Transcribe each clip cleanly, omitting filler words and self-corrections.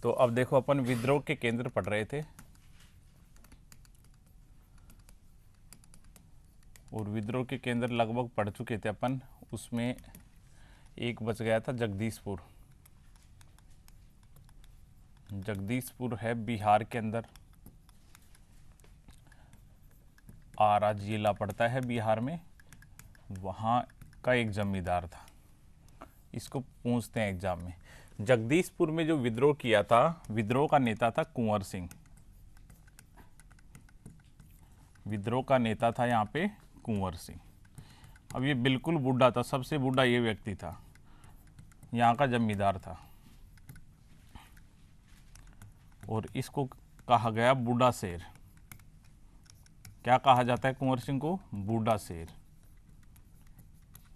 तो अब देखो अपन विद्रोह के केंद्र पढ़ रहे थे और विद्रोह के केंद्र लगभग पढ़ चुके थे अपन। उसमें एक बच गया था जगदीशपुर। जगदीशपुर है बिहार के अंदर, आरा जिला पड़ता है बिहार में। वहाँ का एक जमींदार था, इसको पूछते हैं एग्जाम में। जगदीशपुर में जो विद्रोह किया था, विद्रोह का नेता था कुंवर सिंह। विद्रोह का नेता था यहाँ पे कुंवर सिंह। अब ये बिल्कुल बूढ़ा था, सबसे बूढ़ा ये व्यक्ति था, यहाँ का जमींदार था और इसको कहा गया बूढ़ा शेर। क्या कहा जाता है कुंवर सिंह को? बूढ़ा शेर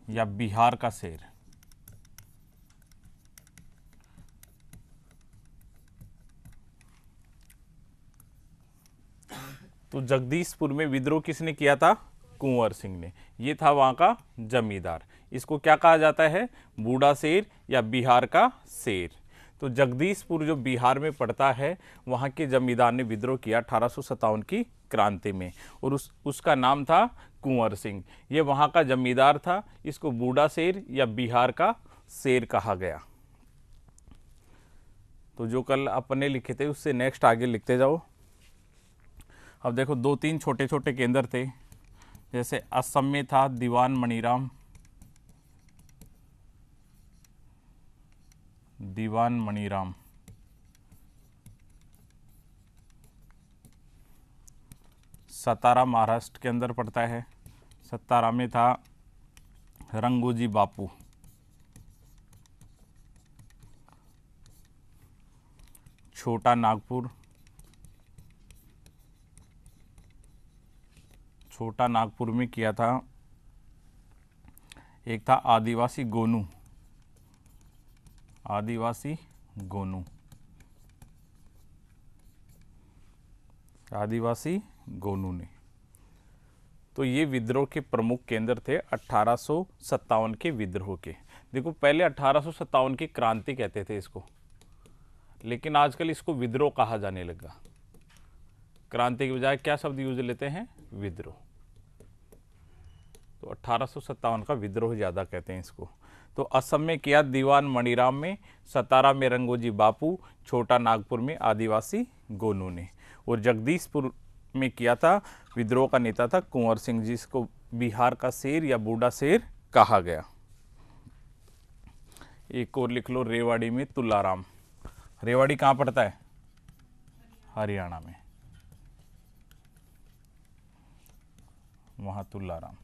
या बिहार का शेर। तो जगदीशपुर में विद्रोह किसने किया था? कुंवर सिंह ने। ये था वहाँ का जमींदार। इसको क्या कहा जाता है? बूढ़ा शेर या बिहार का शेर। तो जगदीशपुर जो बिहार में पड़ता है, वहाँ के जमींदार ने विद्रोह किया 1857 की क्रांति में और उसका नाम था कुंवर सिंह। ये वहाँ का जमींदार था। इसको बूढ़ा शेर या बिहार का शेर कहा गया। तो जो कल अपने लिखे थे उससे नेक्स्ट आगे लिखते जाओ। अब देखो 2-3 छोटे छोटे केंद्र थे, जैसे असम में था दीवान मणिराम। दीवान मणिराम। सतारा महाराष्ट्र के अंदर पड़ता है। सतारा में था रंगोजी बापू। छोटा नागपुर। छोटा नागपुर में किया था, एक था आदिवासी गोनू। आदिवासी गोनू। आदिवासी गोनू ने। तो ये विद्रोह के प्रमुख केंद्र थे 1857 के विद्रोह के। देखो पहले 1857 की क्रांति कहते थे इसको, लेकिन आजकल इसको विद्रोह कहा जाने लगा। क्रांति के बजाय क्या शब्द यूज लेते हैं? विद्रोह। तो 1857 का विद्रोह ज़्यादा कहते हैं इसको। तो असम में किया दीवान मणिराम में, सतारा में रंगोजी बापू, छोटा नागपुर में आदिवासी गोनू ने, और जगदीशपुर में किया था विद्रोह का नेता था कुंवर सिंह, जिसको बिहार का शेर या बूढ़ा शेर कहा गया। एक और लिख लो, रेवाड़ी में तुलाराम। रेवाड़ी कहाँ पड़ता है? हरियाणा में। वहाँ तुलाराम।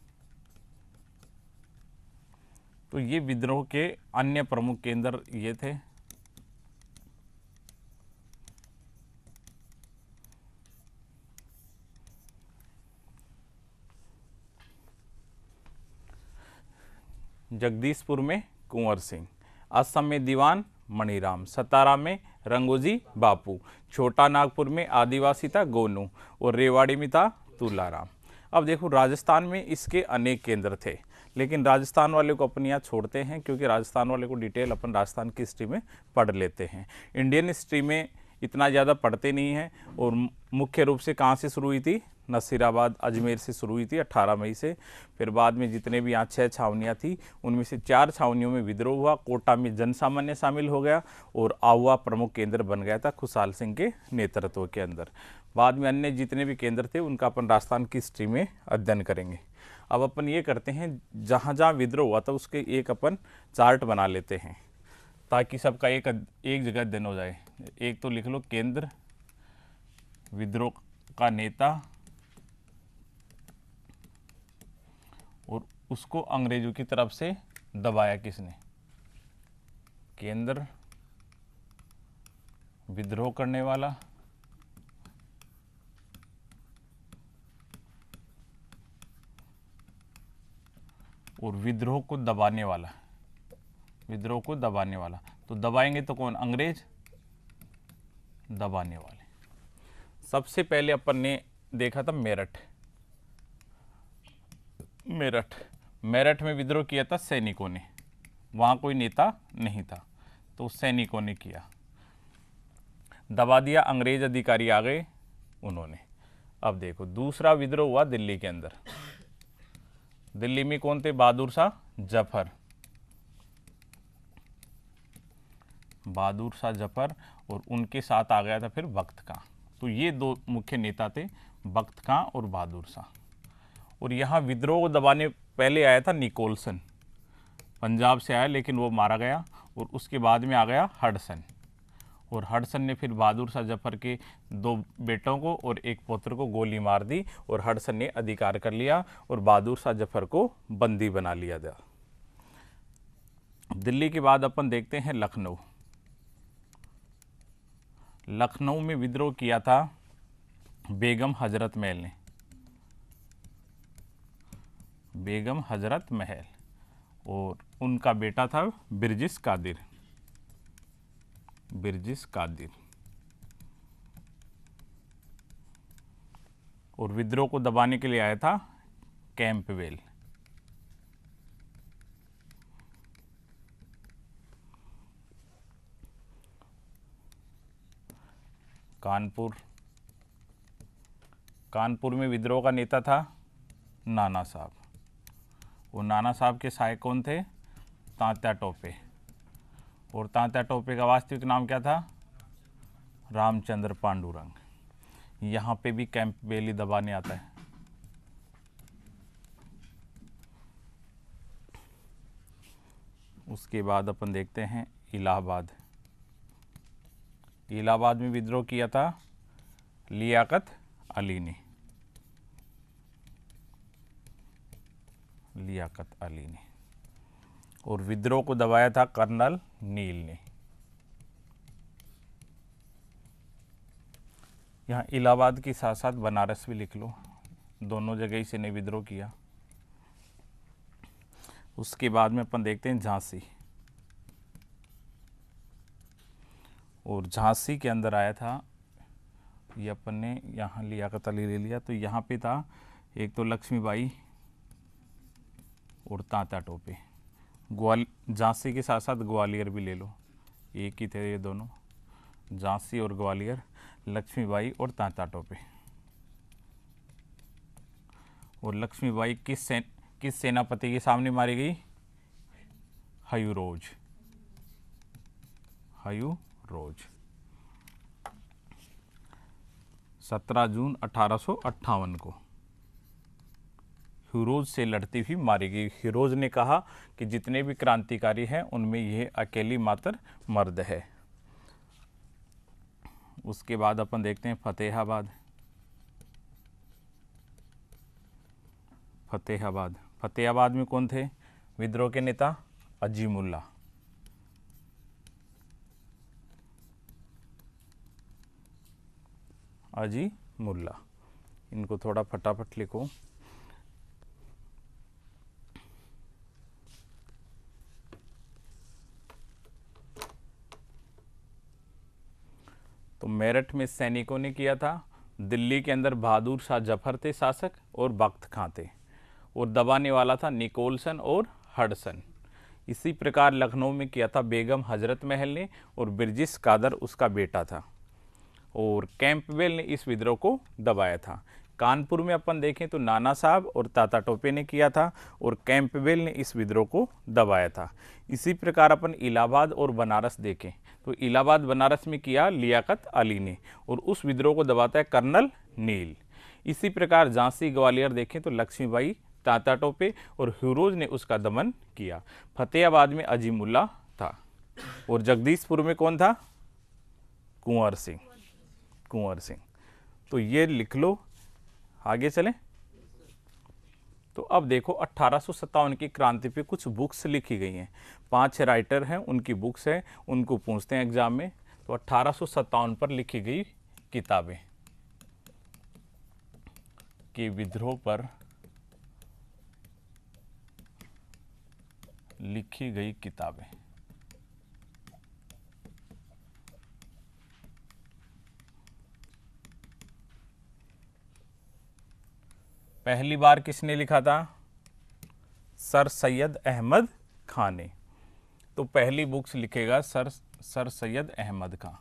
तो ये विद्रोह के अन्य प्रमुख केंद्र ये थे। जगदीशपुर में कुंवर सिंह, असम में दीवान मणिराम, सतारा में रंगोजी बापू, छोटा नागपुर में आदिवासी था गोनू और रेवाड़ी में था तुलाराम। अब देखो राजस्थान में इसके अनेक केंद्र थे, लेकिन राजस्थान वाले को अपन यहाँ छोड़ते हैं क्योंकि राजस्थान वाले को डिटेल अपन राजस्थान की हिस्ट्री में पढ़ लेते हैं। इंडियन हिस्ट्री में इतना ज़्यादा पढ़ते नहीं हैं। और मुख्य रूप से कहाँ से शुरू हुई थी? नसीराबाद अजमेर से शुरू हुई थी 18 मई से। फिर बाद में जितने भी यहाँ 6 छावनियाँ थी, उनमें से 4 छावनियों में विद्रोह हुआ। कोटा में जनसामान्य शामिल हो गया और आहुआ प्रमुख केंद्र बन गया था खुशहाल सिंह के नेतृत्व के अंदर। बाद में अन्य जितने भी केंद्र थे उनका अपन राजस्थान की हिस्ट्री में अध्ययन करेंगे। अब अपन ये करते हैं, जहाँ जहाँ विद्रोह हुआ था उसके एक अपन चार्ट बना लेते हैं ताकि सबका एक जगह अध्ययन हो जाए। एक तो लिख लो, केंद्र विद्रोह का नेता और उसको अंग्रेजों की तरफ से दबाया किसने? केंद्र विद्रोह करने वाला और विद्रोह को दबाने वाला। विद्रोह को दबाने वाला, तो दबाएंगे तो कौन? अंग्रेज। दबाने वाले। सबसे पहले अपन ने देखा था मेरठ। मेरठ। मेरठ में विद्रोह किया था सैनिकों ने, वहाँ कोई नेता नहीं था, तो सैनिकों ने किया। दबा दिया, अंग्रेज अधिकारी आ गए उन्होंने। अब देखो दूसरा विद्रोह हुआ दिल्ली के अंदर। दिल्ली में कौन थे? बहादुर शाह जफर। बहादुर शाह जफर और उनके साथ आ गया था फिर बख्त खां। तो ये दो मुख्य नेता थे, बख्त खां और बहादुर शाह। और यहाँ विद्रोह को दबाने पहले आया था निकोलसन, पंजाब से आया लेकिन वो मारा गया। और उसके बाद में आ गया हडसन, और हडसन ने फिर बहादुर शाह जफर के 2 बेटों को और 1 पुत्र को गोली मार दी और हडसन ने अधिकार कर लिया और बहादुर शाह जफर को बंदी बना लिया था। दिल्ली के बाद अपन देखते हैं लखनऊ। लखनऊ में विद्रोह किया था बेगम हजरत महल ने। बेगम हजरत महल और उनका बेटा था बिरजिस कादिर। बिरजिस कादिर। और विद्रोह को दबाने के लिए आया था कैंपबेल। कानपुर। कानपुर में विद्रोह का नेता था नाना साहब। वो नाना साहब के सहायक कौन थे? तात्या टोपे। और तात्या टोपे का वास्तविक नाम क्या था? रामचंद्र पांडुरंग। यहाँ पे भी कैंपबेल ही दबाने आता है। उसके बाद अपन देखते हैं इलाहाबाद। इलाहाबाद में विद्रोह किया था लियाकत अली ने। लियाकत अली ने। और विद्रोह को दबाया था कर्नल नील ने। यहाँ इलाहाबाद के साथ साथ बनारस भी लिख लो, दोनों जगह से ने विद्रोह किया। उसके बाद में अपन देखते हैं झांसी। और झांसी के अंदर आया था, ये अपन ने यहाँ लियाकत अली ले लिया, तो यहाँ पे था एक तो लक्ष्मीबाई और तात्या टोपे। झांसी के साथ साथ ग्वालियर भी ले लो, एक ही थे ये दोनों, झांसी और ग्वालियर, लक्ष्मीबाई और तात्या टोपे। और लक्ष्मीबाई किस सेनापति के सामने मारी गई? हयूरोज। हयूरोज। 17 जून 1858 को ह्यूरोज से लड़ती हुई मारी गई। ह्यूरोज ने कहा कि जितने भी क्रांतिकारी हैं उनमें यह अकेली मात्र मर्द है। उसके बाद अपन देखते हैं फतेहाबाद। फतेहाबाद। फतेहाबाद में कौन थे विद्रोह के नेता? अजीमुल्ला। अजीमुल्ला। इनको थोड़ा फटाफट लिखो। तो मेरठ में सैनिकों ने किया था। दिल्ली के अंदर बहादुर शाह जफर थे शासक और बख्त खां थे, और दबाने वाला था निकोलसन और हडसन। इसी प्रकार लखनऊ में किया था बेगम हजरत महल ने, और बिरजिस कादर उसका बेटा था, और कैंपबेल ने इस विद्रोह को दबाया था। कानपुर में अपन देखें तो नाना साहब और तात्या टोपे ने किया था, और कैंपबेल ने इस विद्रोह को दबाया था। इसी प्रकार अपन इलाहाबाद और बनारस देखें तो इलाहाबाद बनारस में किया लियाकत अली ने, और उस विद्रोह को दबाता है कर्नल नील। इसी प्रकार झांसी ग्वालियर देखें तो लक्ष्मीबाई, तात्या टोपे और ह्यूरोज ने उसका दमन किया। फतेहाबाद में अजीमुल्ला था, और जगदीशपुर में कौन था? कुंवर सिंह। कुंवर सिंह। तो ये लिख लो। आगे चलें। तो अब देखो 1857 की क्रांति पे कुछ बुक्स लिखी गई हैं। 5 राइटर हैं, उनकी बुक्स है, उनको पूछते हैं एग्जाम में। तो 1857 पर लिखी गई किताबें के विद्रोह पर लिखी गई किताबें। पहली बार किसने लिखा था? सर सैयद अहमद खान ने। तो पहली बुक्स लिखेगा सर सैयद अहमद खान।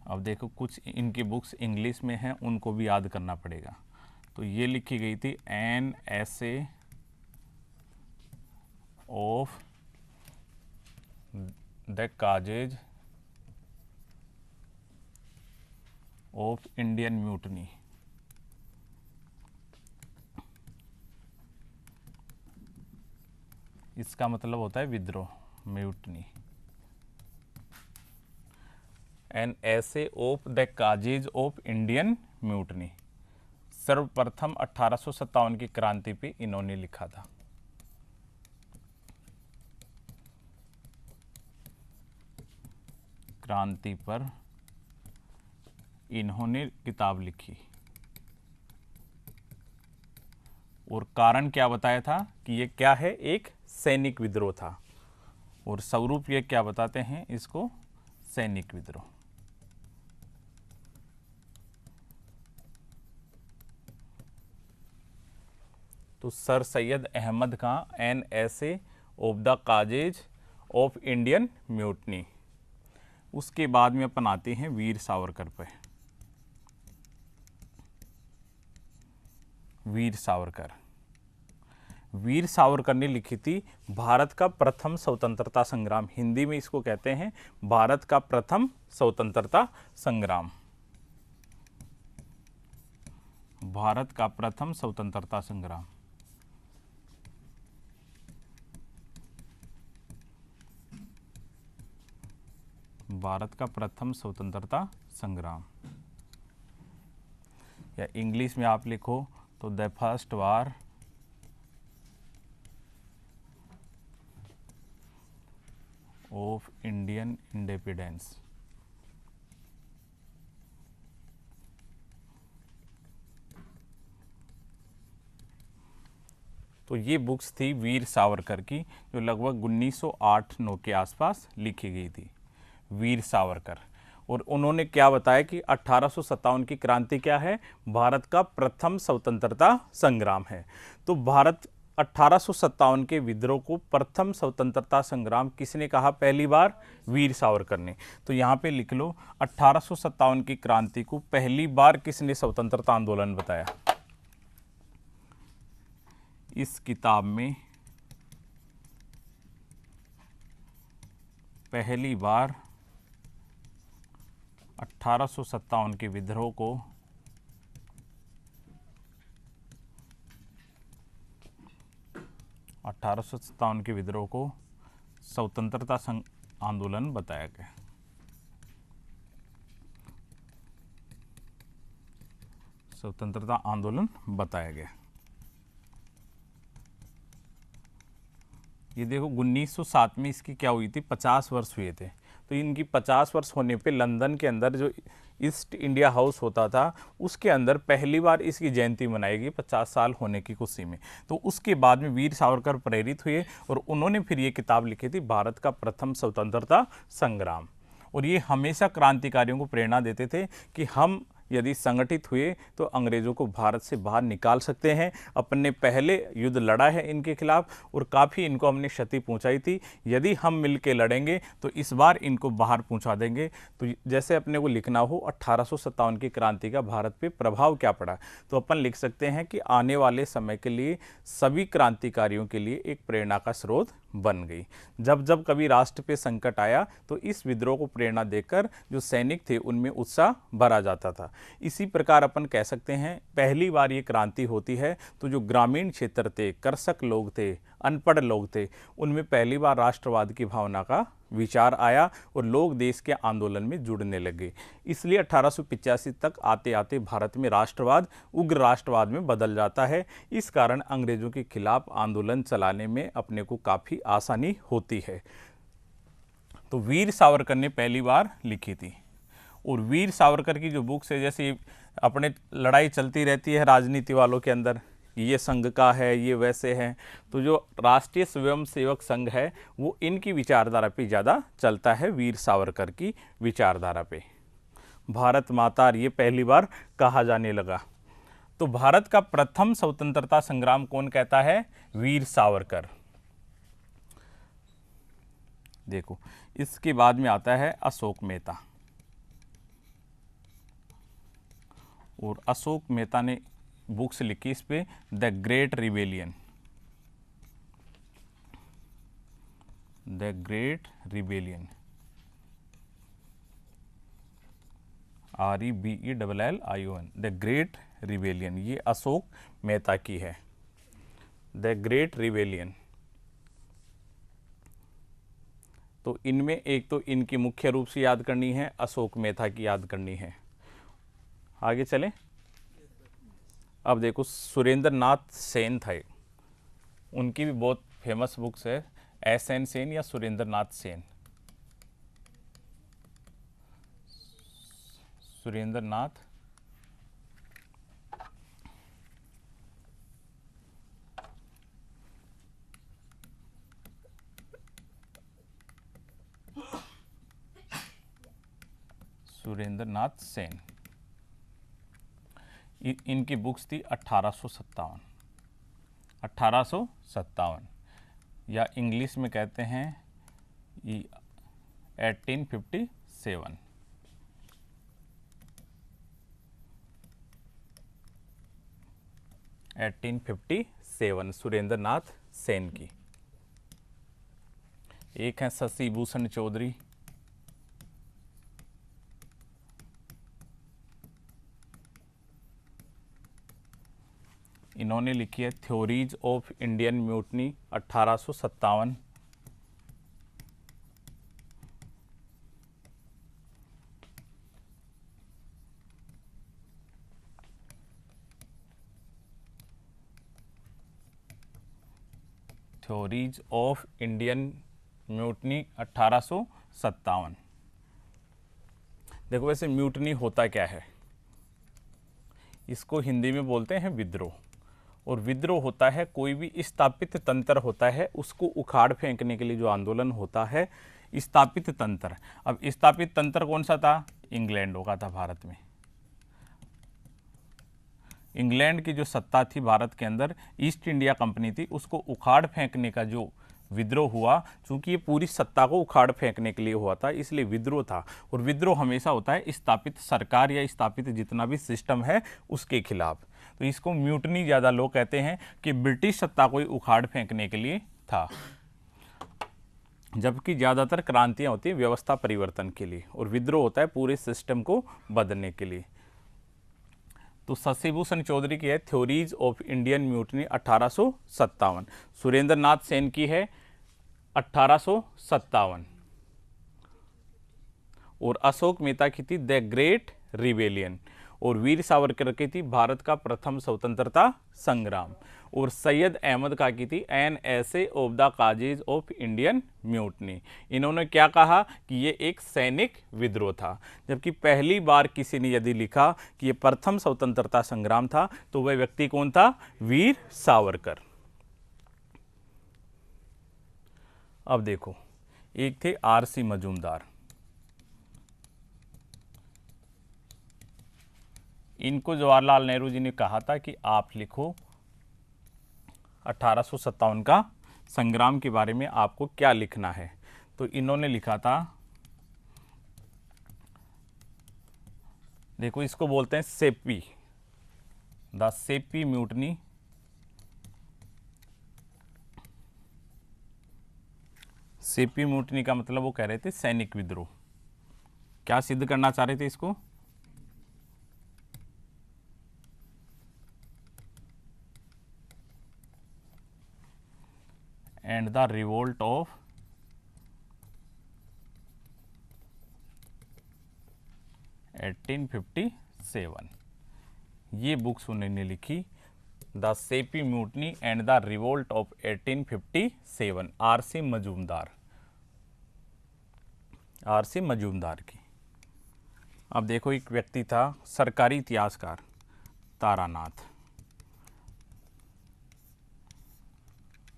अब देखो कुछ इनकी बुक्स इंग्लिश में हैं, उनको भी याद करना पड़ेगा। तो ये लिखी गई थी N essay of the causes of Indian mutiny. इसका मतलब होता है विद्रोह, mutiny. N essay of the causes of Indian mutiny, सर्वप्रथम 1857 की क्रांति पे इन्होंने लिखा था। क्रांति पर इन्होंने किताब लिखी और कारण क्या बताया था कि ये क्या है, एक सैनिक विद्रोह था। और स्वरूप ये क्या बताते हैं इसको, सैनिक विद्रोह। तो sir Syed Ahmad Khan an essay of the causes of Indian mutiny. उसके बाद में अपन आते हैं वीर सावरकर पे। वीर सावरकर, वीर सावरकर ने लिखी थी भारत का प्रथम स्वतंत्रता संग्राम। हिंदी में इसको कहते हैं भारत का प्रथम स्वतंत्रता संग्राम। भारत का प्रथम स्वतंत्रता संग्राम। भारत का प्रथम स्वतंत्रता संग्राम, या इंग्लिश में आप लिखो तो the first war of Indian independence. तो ये बुक्स थी वीर सावरकर की, जो लगभग 1908-9 के आसपास लिखी गई थी। वीर सावरकर, और उन्होंने क्या बताया कि 1857 की क्रांति क्या है, भारत का प्रथम स्वतंत्रता संग्राम है। तो भारत 1857 के विद्रोह को प्रथम स्वतंत्रता संग्राम किसने कहा पहली बार, वीर सावरकर ने। तो यहाँ पे लिख लो 1857 की क्रांति को पहली बार किसने स्वतंत्रता आंदोलन बताया। इस किताब में पहली बार 1857 के विद्रोह को स्वतंत्रता आंदोलन बताया गया। स्वतंत्रता आंदोलन बताया गया। ये देखो 1907 में इसकी क्या हुई थी, 50 वर्ष हुए थे। तो इनकी 50 वर्ष होने पे लंदन के अंदर जो ईस्ट इंडिया हाउस होता था उसके अंदर पहली बार इसकी जयंती मनाएगी 50 साल होने की खुशी में। तो उसके बाद में वीर सावरकर प्रेरित हुए और उन्होंने फिर ये किताब लिखी थी भारत का प्रथम स्वतंत्रता संग्राम। और ये हमेशा क्रांतिकारियों को प्रेरणा देते थे कि हम यदि संगठित हुए तो अंग्रेज़ों को भारत से बाहर निकाल सकते हैं। अपने पहले युद्ध लड़ा है इनके खिलाफ और काफ़ी इनको हमने क्षति पहुंचाई थी, यदि हम मिलके लड़ेंगे तो इस बार इनको बाहर पहुंचा देंगे। तो जैसे अपने को लिखना हो 1857 की क्रांति का भारत पे प्रभाव क्या पड़ा, तो अपन लिख सकते हैं कि आने वाले समय के लिए सभी क्रांतिकारियों के लिए एक प्रेरणा का स्रोत बन गई। जब जब कभी राष्ट्र पे संकट आया तो इस विद्रोह को प्रेरणा देकर जो सैनिक थे उनमें उत्साह भरा जाता था। इसी प्रकार अपन कह सकते हैं पहली बार ये क्रांति होती है तो जो ग्रामीण क्षेत्र थे, कृषक लोग थे, अनपढ़ लोग थे, उनमें पहली बार राष्ट्रवाद की भावना का विचार आया और लोग देश के आंदोलन में जुड़ने लगे। इसलिए 1885 तक आते आते भारत में राष्ट्रवाद उग्र राष्ट्रवाद में बदल जाता है। इस कारण अंग्रेजों के खिलाफ आंदोलन चलाने में अपने को काफ़ी आसानी होती है। तो वीर सावरकर ने पहली बार लिखी थी। और वीर सावरकर की जो बुक्स है, जैसे अपने लड़ाई चलती रहती है राजनीति वालों के अंदर, ये संघ का है, ये वैसे है, तो जो राष्ट्रीय स्वयंसेवक संघ है वो इनकी विचारधारा पे ज़्यादा चलता है, वीर सावरकर की विचारधारा पे। भारत माता ये पहली बार कहा जाने लगा। तो भारत का प्रथम स्वतंत्रता संग्राम कौन कहता है, वीर सावरकर। देखो इसके बाद में आता है अशोक मेहता। और अशोक मेहता ने बुक्स लिखी इस पे, the great rebellion, the great rebellion, REBELLION, the great rebellion, ये अशोक मेहता की है, द ग्रेट रिबेलियन। तो इनमें एक तो इनकी मुख्य रूप से याद करनी है, अशोक मेहता की याद करनी है। आगे चलें। अब देखो सुरेंद्र नाथ सेन था, उनकी भी बहुत फेमस बुक्स है, SN सेन या सुरेंद्र नाथ सेन, सुरेंद्र नाथ सुरेंद्र नाथ सेन, इनकी बुक्स थी 1857 या इंग्लिश में कहते हैं 1857। सुरेंद्र नाथ सेन की। एक है शशि भूषण चौधरी, इन्होंने लिखी है theories of Indian mutiny 1857। Theories of Indian mutiny 1857। देखो वैसे म्यूटनी होता क्या है, इसको हिंदी में बोलते हैं विद्रोह। और विद्रोह होता है कोई भी स्थापित तंत्र होता है उसको उखाड़ फेंकने के लिए जो आंदोलन होता है, स्थापित तंत्र। अब स्थापित तंत्र कौन सा था, इंग्लैंडों का था भारत में। इंग्लैंड की जो सत्ता थी भारत के अंदर, ईस्ट इंडिया कंपनी थी, उसको उखाड़ फेंकने का जो विद्रोह हुआ, चूंकि ये पूरी सत्ता को उखाड़ फेंकने के लिए हुआ था इसलिए विद्रोह था। और विद्रोह हमेशा होता है स्थापित सरकार या स्थापित जितना भी सिस्टम है उसके खिलाफ। तो इसको म्यूटनी ज़्यादा लोग कहते हैं कि ब्रिटिश सत्ता को ही उखाड़ फेंकने के लिए था, जबकि ज़्यादातर क्रांतियाँ होती हैं व्यवस्था परिवर्तन के लिए, और विद्रोह होता है पूरे सिस्टम को बदलने के लिए। तो शशि भूषण चौधरी की है theories of Indian mutiny 1857, Surendra Nath Sen की है 1857, और अशोक मेहता की थी द ग्रेट रिबेलियन, और वीर सावरकर की थी भारत का प्रथम स्वतंत्रता संग्राम, और सैयद अहमद का की थी एन ऐसे of the causes of Indian mutiny. इन्होंने क्या कहा कि ये एक सैनिक विद्रोह था, जबकि पहली बार किसी ने यदि लिखा कि ये प्रथम स्वतंत्रता संग्राम था तो वह व्यक्ति कौन था, वीर सावरकर। अब देखो एक थे RC मजूमदार, इनको जवाहरलाल नेहरू जी ने कहा था कि आप लिखो 1857 का संग्राम के बारे में आपको क्या लिखना है। तो इन्होंने लिखा था, देखो इसको बोलते हैं Seppi, the Seppi mutiny. Seppi mutiny का मतलब वो कह रहे थे सैनिक विद्रोह। क्या सिद्ध करना चाह रहे थे इसको, एंड द रिवोल्ट ऑफ (1857) ये बुक्स उन्होंने लिखी, the Seppi mutiny and the revolt of 1857, RC Majumdar, RC Majumdar की। अब देखो एक व्यक्ति था सरकारी इतिहासकार तारानाथ,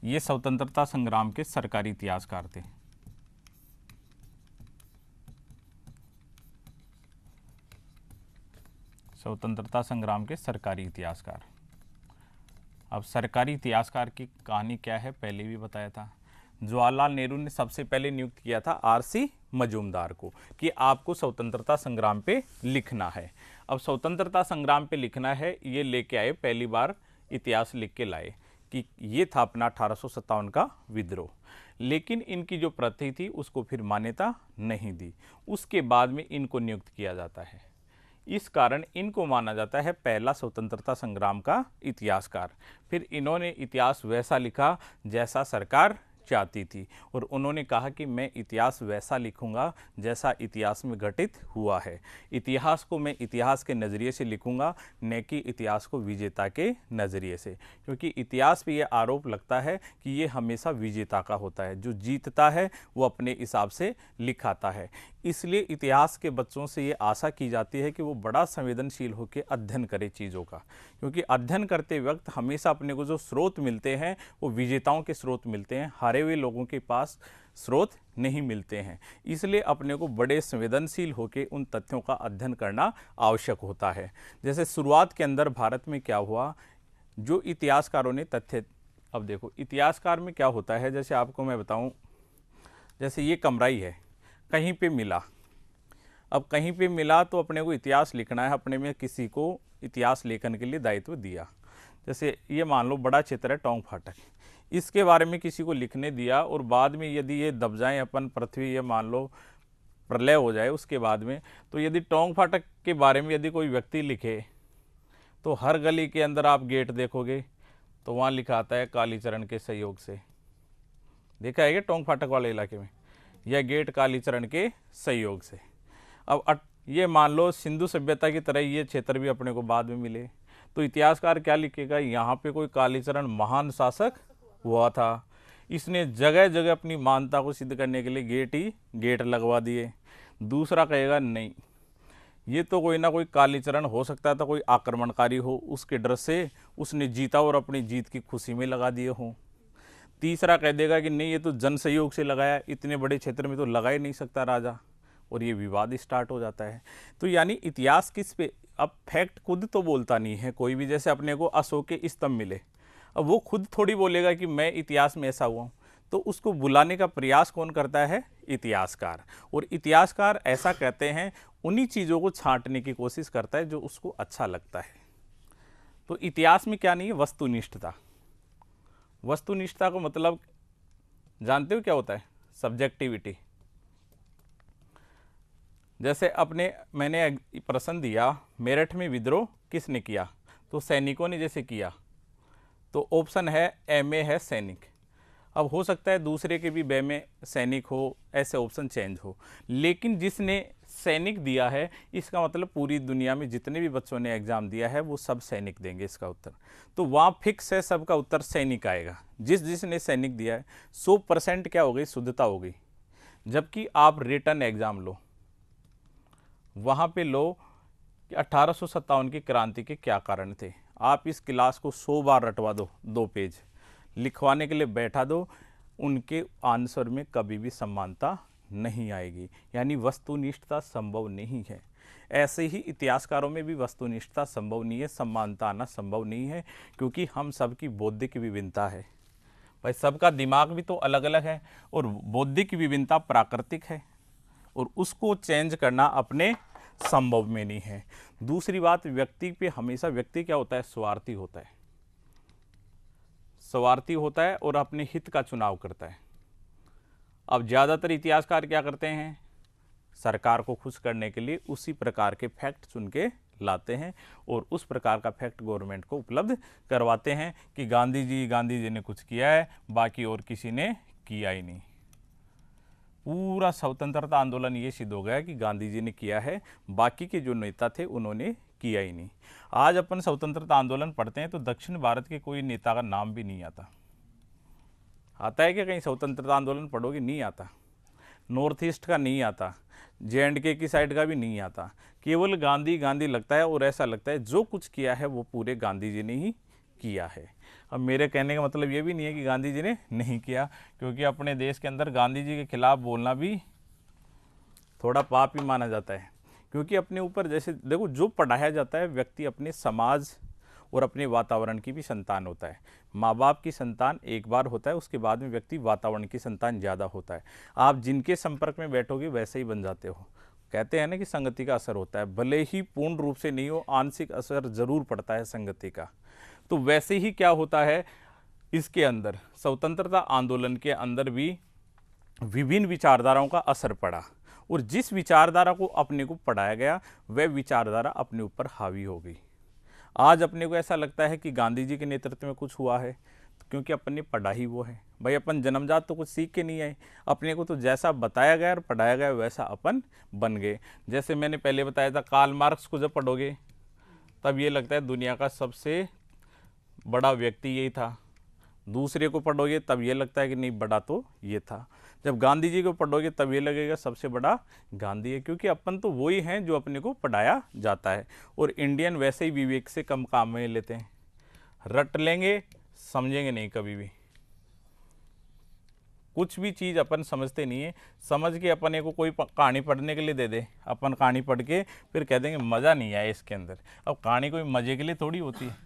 ये स्वतंत्रता संग्राम के सरकारी इतिहासकार थे। स्वतंत्रता संग्राम के सरकारी इतिहासकार। अब सरकारी इतिहासकार की कहानी क्या है पहले भी बताया था। जवाहरलाल नेहरू ने सबसे पहले नियुक्त किया था RC मजूमदार को कि आपको स्वतंत्रता संग्राम पे लिखना है। अब स्वतंत्रता संग्राम पे लिखना है, ये लेके आए, पहली बार इतिहास लिख के लाए कि ये था अपना 1857 का विद्रोह। लेकिन इनकी जो प्रति थी उसको फिर मान्यता नहीं दी। उसके बाद में इनको नियुक्त किया जाता है, इस कारण इनको माना जाता है पहला स्वतंत्रता संग्राम का इतिहासकार। फिर इन्होंने इतिहास वैसा लिखा जैसा सरकार चाहती थी, और उन्होंने कहा कि मैं इतिहास वैसा लिखूंगा जैसा इतिहास में घटित हुआ है। इतिहास को मैं इतिहास के नज़रिए से लिखूंगा, न कि इतिहास को विजेता के नज़रिए से, क्योंकि इतिहास पे ये आरोप लगता है कि ये हमेशा विजेता का होता है, जो जीतता है वो अपने हिसाब से लिखाता है। इसलिए इतिहास के बच्चों से ये आशा की जाती है कि वो बड़ा संवेदनशील होकर अध्ययन करें चीज़ों का, क्योंकि अध्ययन करते वक्त हमेशा अपने को जो स्रोत मिलते हैं वो विजेताओं के स्रोत मिलते हैं, हारे हुए लोगों के पास स्रोत नहीं मिलते हैं। इसलिए अपने को बड़े संवेदनशील होकर उन तथ्यों का अध्ययन करना आवश्यक होता है। जैसे शुरुआत के अंदर भारत में क्या हुआ, जो इतिहासकारों ने तथ्य, अब देखो इतिहासकार में क्या होता है, जैसे आपको मैं बताऊं, जैसे ये कमरा ही है, कहीं पे मिला। अब कहीं पे मिला तो अपने को इतिहास लिखना है, अपने में किसी को इतिहास लेखन के लिए दायित्व दिया। जैसे ये मान लो बड़ा क्षेत्र है टोंक फाटक, इसके बारे में किसी को लिखने दिया, और बाद में यदि ये दब जाए अपन पृथ्वी, ये मान लो प्रलय हो जाए उसके बाद में, तो यदि टोंक फाटक के बारे में यदि कोई व्यक्ति लिखे तो हर गली के अंदर आप गेट देखोगे तो वहाँ लिखा आता है कालीचरण के सहयोग से। देखा है क्या टोंक फाटक वाले इलाके में, यह गेट कालीचरण के सहयोग से। अब ये मान लो सिंधु सभ्यता की तरह ये क्षेत्र भी अपने को बाद में मिले, तो इतिहासकार क्या लिखेगा, यहाँ पे कोई कालीचरण महान शासक हुआ था, इसने जगह जगह अपनी मानता को सिद्ध करने के लिए गेट लगवा दिए। दूसरा कहेगा नहीं, ये तो कोई ना कोई कालीचरण हो सकता था, कोई आक्रमणकारी हो, उसके डर से उसने जीता और अपनी जीत की खुशी में लगा दिए हों। तीसरा कह देगा कि नहीं, ये तो जन सहयोग से लगाया, इतने बड़े क्षेत्र में तो लगा ही नहीं सकता राजा, और ये विवाद स्टार्ट हो जाता है। तो यानी इतिहास किस पे, अब फैक्ट खुद तो बोलता नहीं है कोई भी। जैसे अपने को अशोक के स्तंभ मिले, अब वो खुद थोड़ी बोलेगा कि मैं इतिहास में ऐसा हुआ हूँ, तो उसको बुलाने का प्रयास कौन करता है, इतिहासकार। और इतिहासकार ऐसा कहते हैं, उन्हीं चीज़ों को छांटने की कोशिश करता है जो उसको अच्छा लगता है। तो इतिहास में क्या नहीं है, वस्तुनिष्ठता। वस्तुनिष्ठता को मतलब जानते हो क्या होता है, सब्जेक्टिविटी। जैसे मैंने प्रश्न दिया मेरठ में विद्रोह किसने किया, तो सैनिकों ने जैसे किया, तो ऑप्शन है ए में है सैनिक। अब हो सकता है दूसरे के भी बे में सैनिक हो, ऐसे ऑप्शन चेंज हो, लेकिन जिसने सैनिक दिया है इसका मतलब पूरी दुनिया में जितने भी बच्चों ने एग्जाम दिया है वो सब सैनिक देंगे इसका उत्तर। तो वहाँ फिक्स है, सबका उत्तर सैनिक आएगा। जिसने सैनिक दिया है 100% क्या हो गई, शुद्धता हो गई। जबकि आप रिटर्न एग्जाम लो, वहाँ पे लो कि 1857 की क्रांति के क्या कारण थे, आप इस क्लास को 100 बार रटवा दो, 2 पेज लिखवाने के लिए बैठा दो, उनके आंसर में कभी भी समानता नहीं आएगी, यानी वस्तुनिष्ठता संभव नहीं है। ऐसे ही इतिहासकारों में भी वस्तुनिष्ठता संभव नहीं है, समानता आना संभव नहीं है, क्योंकि हम सबकी बौद्धिक विभिन्नता है। भाई सबका दिमाग भी तो अलग अलग है, और बौद्धिक विभिन्नता प्राकृतिक है, और उसको चेंज करना अपने संभव में नहीं है। दूसरी बात, व्यक्ति पे हमेशा व्यक्ति क्या होता है, स्वार्थी होता है। स्वार्थी होता है और अपने हित का चुनाव करता है। अब ज़्यादातर इतिहासकार क्या करते हैं, सरकार को खुश करने के लिए उसी प्रकार के फैक्ट चुन के लाते हैं, और उस प्रकार का फैक्ट गवर्नमेंट को उपलब्ध करवाते हैं कि गांधी जी ने कुछ किया है, बाकी और किसी ने किया ही नहीं। पूरा स्वतंत्रता आंदोलन ये सिद्ध हो गया कि गांधी जी ने किया है, बाकी के जो नेता थे उन्होंने किया ही नहीं। आज अपन स्वतंत्रता आंदोलन पढ़ते हैं तो दक्षिण भारत के कोई नेता का नाम भी नहीं आता। आता है क्या कहीं स्वतंत्रता आंदोलन पढ़ोगे, नहीं आता। नॉर्थ ईस्ट का नहीं आता, J&K की साइड का भी नहीं आता। केवल गांधी गांधी लगता है, और ऐसा लगता है जो कुछ किया है वो पूरे गांधी जी ने ही किया है। अब मेरे कहने का मतलब ये भी नहीं है कि गांधी जी ने नहीं किया, क्योंकि अपने देश के अंदर गांधी जी के खिलाफ बोलना भी थोड़ा पाप ही माना जाता है। क्योंकि अपने ऊपर जैसे देखो, जो पढ़ाया जाता है व्यक्ति अपने समाज और अपने वातावरण की भी संतान होता है। माँ बाप की संतान एक बार होता है, उसके बाद में व्यक्ति वातावरण की संतान ज़्यादा होता है। आप जिनके संपर्क में बैठोगे वैसे ही बन जाते हो। कहते हैं ना कि संगति का असर होता है, भले ही पूर्ण रूप से नहीं हो, आंशिक असर जरूर पड़ता है संगति का। तो वैसे ही क्या होता है, इसके अंदर स्वतंत्रता आंदोलन के अंदर भी विभिन्न विचारधाराओं का असर पड़ा, और जिस विचारधारा को अपने को पढ़ाया गया वह विचारधारा अपने ऊपर हावी हो गई। आज अपने को ऐसा लगता है कि गांधी जी के नेतृत्व में कुछ हुआ है, क्योंकि अपन ने पढ़ा ही वो है। भाई अपन जन्मजात तो कुछ सीख के नहीं आए, अपने को तो जैसा बताया गया और पढ़ाया गया वैसा अपन बन गए। जैसे मैंने पहले बताया था, कार्ल मार्क्स को जब पढ़ोगे तब ये लगता है दुनिया का सबसे बड़ा व्यक्ति यही था। दूसरे को पढ़ोगे तब ये लगता है कि नहीं, बड़ा तो ये था। जब गांधी जी को पढ़ोगे तब ये लगेगा सबसे बड़ा गांधी है, क्योंकि अपन तो वही हैं जो अपने को पढ़ाया जाता है। और इंडियन वैसे ही विवेक से कम काम में लेते हैं, रट लेंगे, समझेंगे नहीं कभी भी। कुछ भी चीज़ अपन समझते नहीं है, समझ के अपने को कोई कहानी पढ़ने के लिए दे दे, अपन कहानी पढ़ के फिर कह देंगे मज़ा नहीं आया इसके अंदर। अब कहानी कोई मज़े के लिए थोड़ी होती है।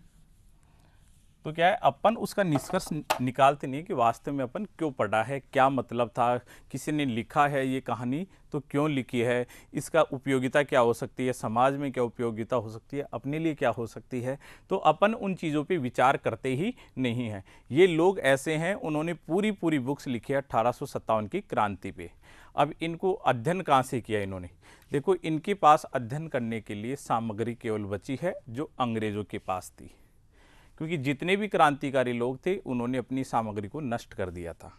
तो क्या है, अपन उसका निष्कर्ष निकालते नहीं कि वास्तव में अपन क्यों पढ़ा है, क्या मतलब था, किसी ने लिखा है ये कहानी तो क्यों लिखी है, इसका उपयोगिता क्या हो सकती है, समाज में क्या उपयोगिता हो सकती है, अपने लिए क्या हो सकती है। तो अपन उन चीज़ों पे विचार करते ही नहीं हैं। ये लोग ऐसे हैं, उन्होंने पूरी पूरी बुक्स लिखी है 1857 की क्रांति पे। अब इनको अध्ययन कहाँ से किया इन्होंने? देखो, इनके पास अध्ययन करने के लिए सामग्री केवल बची है जो अंग्रेज़ों के पास थी, क्योंकि जितने भी क्रांतिकारी लोग थे उन्होंने अपनी सामग्री को नष्ट कर दिया था।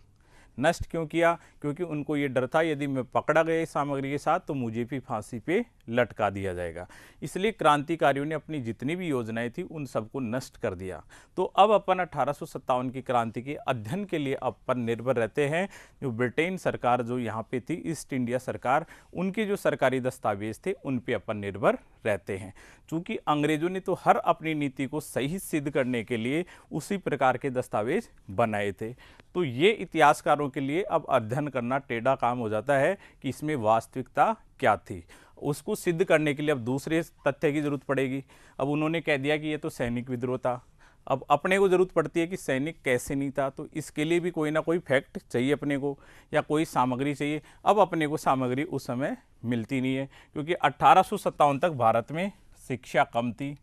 नष्ट क्यों किया? क्योंकि उनको ये डर था यदि मैं पकड़ा गया इस सामग्री के साथ तो मुझे भी फांसी पे लटका दिया जाएगा। इसलिए क्रांतिकारियों ने अपनी जितनी भी योजनाएं थी उन सबको नष्ट कर दिया। तो अब अपन 1857 की क्रांति के अध्ययन के लिए अपन निर्भर रहते हैं। जो ब्रिटेन सरकार जो यहाँ पे थी, ईस्ट इंडिया सरकार, उनके जो सरकारी दस्तावेज थे उन पे अपन निर्भर रहते हैं। चूँकि अंग्रेजों ने तो हर अपनी नीति को सही सिद्ध करने के लिए उसी प्रकार के दस्तावेज बनाए थे। तो ये इतिहासकारों के लिए अब अध्ययन करना टेढ़ा काम हो जाता है कि इसमें वास्तविकता क्या थी। उसको सिद्ध करने के लिए अब दूसरे तथ्य की जरूरत पड़ेगी। अब उन्होंने कह दिया कि ये तो सैनिक विद्रोह था, अब अपने को जरूरत पड़ती है कि सैनिक कैसे नहीं था, तो इसके लिए भी कोई ना कोई फैक्ट चाहिए अपने को, या कोई सामग्री चाहिए। अब अपने को सामग्री उस समय मिलती नहीं है, क्योंकि 1857 तक भारत में शिक्षा कम थी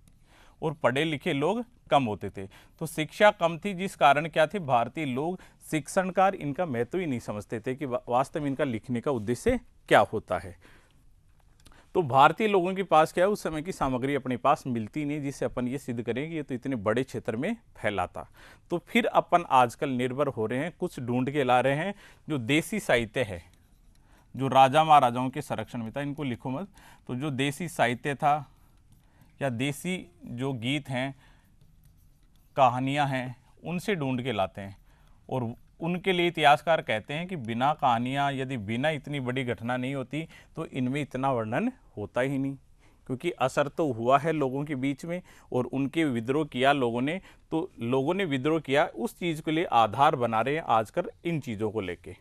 और पढ़े लिखे लोग कम होते थे। तो शिक्षा कम थी, जिस कारण क्या थे, भारतीय लोग शिक्षणकार इनका महत्व ही नहीं समझते थे कि वास्तव में इनका लिखने का उद्देश्य क्या होता है। तो भारतीय लोगों के पास क्या है, उस समय की सामग्री अपने पास मिलती नहीं जिससे अपन ये सिद्ध करें कि ये तो इतने बड़े क्षेत्र में फैला था। तो फिर अपन आजकल निर्भर हो रहे हैं, कुछ ढूंढ के ला रहे हैं जो देसी साहित्य है, जो राजा महाराजाओं के संरक्षण में था। इनको लिखो मत। तो जो देसी साहित्य था या देसी जो गीत हैं, कहानियाँ हैं, उनसे ढूंढ के लाते हैं। और उनके लिए इतिहासकार कहते हैं कि बिना कहानियाँ, यदि बिना इतनी बड़ी घटना नहीं होती तो इनमें इतना वर्णन होता ही नहीं, क्योंकि असर तो हुआ है लोगों के बीच में और उनके विद्रोह किया लोगों ने। तो लोगों ने विद्रोह किया, उस चीज़ के लिए आधार बना रहे हैं आजकल इन चीज़ों को लेके,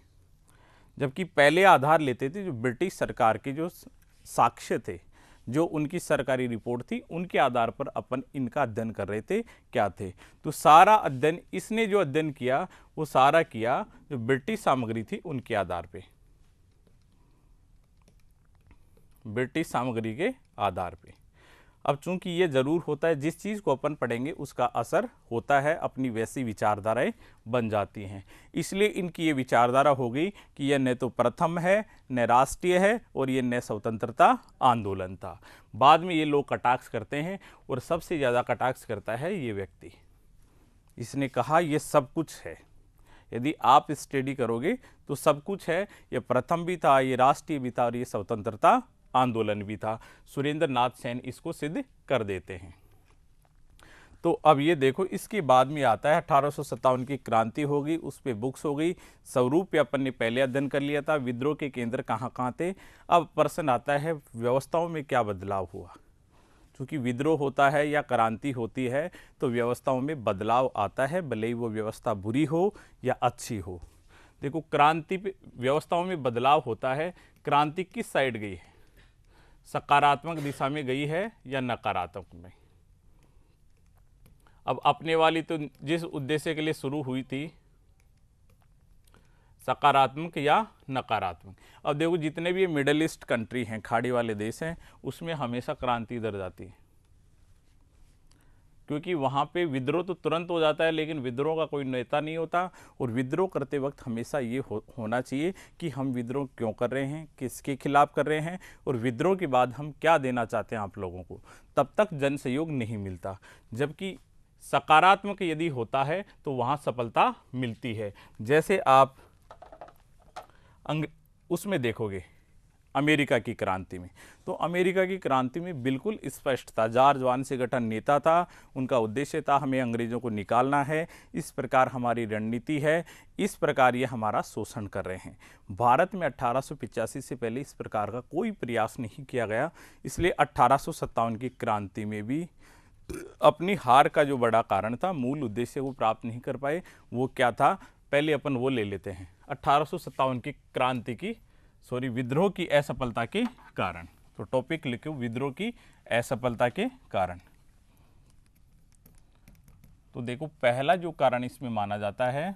जबकि पहले आधार लेते थे जो ब्रिटिश सरकार के जो साक्ष्य थे, जो उनकी सरकारी रिपोर्ट थी, उनके आधार पर अपन इनका अध्ययन कर रहे थे क्या थे। तो सारा अध्ययन इसने जो अध्ययन किया वो सारा किया जो ब्रिटिश सामग्री थी उनके आधार पे, ब्रिटिश सामग्री के आधार पे। अब चूंकि ये जरूर होता है, जिस चीज़ को अपन पढ़ेंगे उसका असर होता है, अपनी वैसी विचारधाराएं बन जाती हैं। इसलिए इनकी ये विचारधारा हो गई कि यह न तो प्रथम है, न राष्ट्रीय है, और ये न स्वतंत्रता आंदोलन था। बाद में ये लोग कटाक्ष करते हैं, और सबसे ज़्यादा कटाक्ष करता है ये व्यक्ति। इसने कहा ये सब कुछ है, यदि आप स्टडी करोगे तो सब कुछ है, ये प्रथम भी था, ये राष्ट्रीय भी था, और ये स्वतंत्रता आंदोलन भी था। सुरेंद्र नाथ सेन इसको सिद्ध कर देते हैं। तो अब ये देखो, इसके बाद में आता है 1857 की क्रांति हो गई, उस पर बुक्स हो गई। स्वरूप पे अपन ने पहले अध्ययन कर लिया था, विद्रोह के केंद्र कहाँ कहाँ थे। अब प्रश्न आता है व्यवस्थाओं में क्या बदलाव हुआ। क्योंकि विद्रोह होता है या क्रांति होती है तो व्यवस्थाओं में बदलाव आता है, भले ही वो व्यवस्था बुरी हो या अच्छी हो। देखो, क्रांति पे व्यवस्थाओं में बदलाव होता है, क्रांति किस साइड गई है, सकारात्मक दिशा में गई है या नकारात्मक में। अब अपने वाली तो जिस उद्देश्य के लिए शुरू हुई थी, सकारात्मक या नकारात्मक। अब देखो जितने भी मिडल ईस्ट कंट्री हैं, खाड़ी वाले देश हैं, उसमें हमेशा क्रांति इधर जाती है, क्योंकि वहाँ पे विद्रोह तो तुरंत हो जाता है लेकिन विद्रोह का कोई नेता नहीं होता। और विद्रोह करते वक्त हमेशा ये होना चाहिए कि हम विद्रोह क्यों कर रहे हैं, किसके खिलाफ कर रहे हैं, और विद्रोह के बाद हम क्या देना चाहते हैं आप लोगों को, तब तक जन सहयोग नहीं मिलता। जबकि सकारात्मक यदि होता है तो वहाँ सफलता मिलती है। जैसे आप उसमें देखोगे अमेरिका की क्रांति में, तो अमेरिका की क्रांति में बिल्कुल स्पष्ट था, जॉर्ज वाशिंगटन नेता था, उनका उद्देश्य था हमें अंग्रेज़ों को निकालना है, इस प्रकार हमारी रणनीति है, इस प्रकार ये हमारा शोषण कर रहे हैं। भारत में 1885 से पहले इस प्रकार का कोई प्रयास नहीं किया गया, इसलिए 1857 की क्रांति में भी अपनी हार का जो बड़ा कारण था, मूल उद्देश्य को प्राप्त नहीं कर पाए। वो क्या था, पहले अपन वो ले लेते हैं 1857 की क्रांति की विद्रोह की असफलता के कारण। तो टॉपिक लिखो, विद्रोह की असफलता के कारण। तो देखो पहला जो कारण इसमें माना जाता है,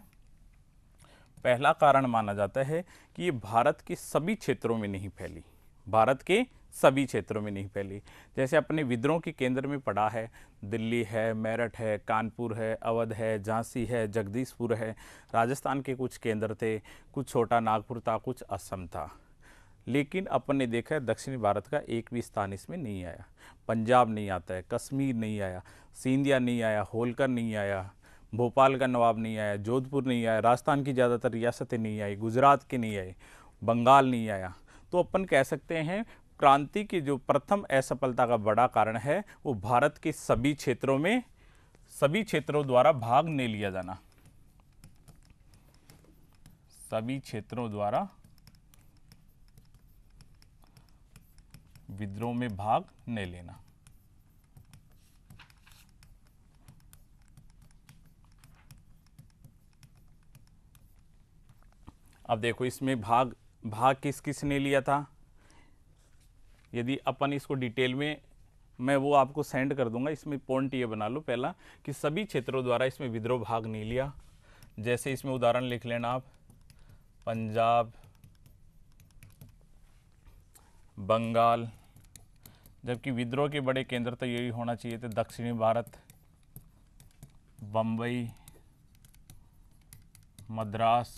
पहला कारण माना जाता है कि ये भारत के सभी क्षेत्रों में नहीं फैली, भारत के सभी क्षेत्रों में नहीं फैली। जैसे अपने विद्रोह के केंद्र में पड़ा है, दिल्ली है, मेरठ है, कानपुर है, अवध है, झांसी है, जगदीशपुर है, राजस्थान के कुछ केंद्र थे, कुछ छोटा नागपुर था, कुछ असम था। लेकिन अपन ने देखा है दक्षिणी भारत का एक भी स्थान इसमें नहीं आया। पंजाब नहीं आता है, कश्मीर नहीं आया, सिंधिया नहीं आया, होलकर नहीं आया, भोपाल का नवाब नहीं आया, जोधपुर नहीं आया, राजस्थान की ज़्यादातर रियासतें नहीं आई, गुजरात के नहीं आए, बंगाल नहीं आया। तो अपन कह सकते हैं क्रांति की जो प्रथम असफलता का बड़ा कारण है वो भारत के सभी क्षेत्रों में, सभी क्षेत्रों द्वारा भाग नहीं लिया जाना, सभी क्षेत्रों द्वारा विद्रोह में भाग नहीं लेना। अब देखो इसमें भाग किस किस ने लिया था, यदि अपन इसको डिटेल में, मैं वो आपको सेंड कर दूंगा, इसमें पॉइंट ये बना लो पहला कि सभी क्षेत्रों द्वारा इसमें विद्रोह भाग नहीं लिया। जैसे इसमें उदाहरण लिख लेना आप, पंजाब, बंगाल, जबकि विद्रोह के बड़े केंद्र तो यही होना चाहिए थे, दक्षिणी भारत, बम्बई, मद्रास,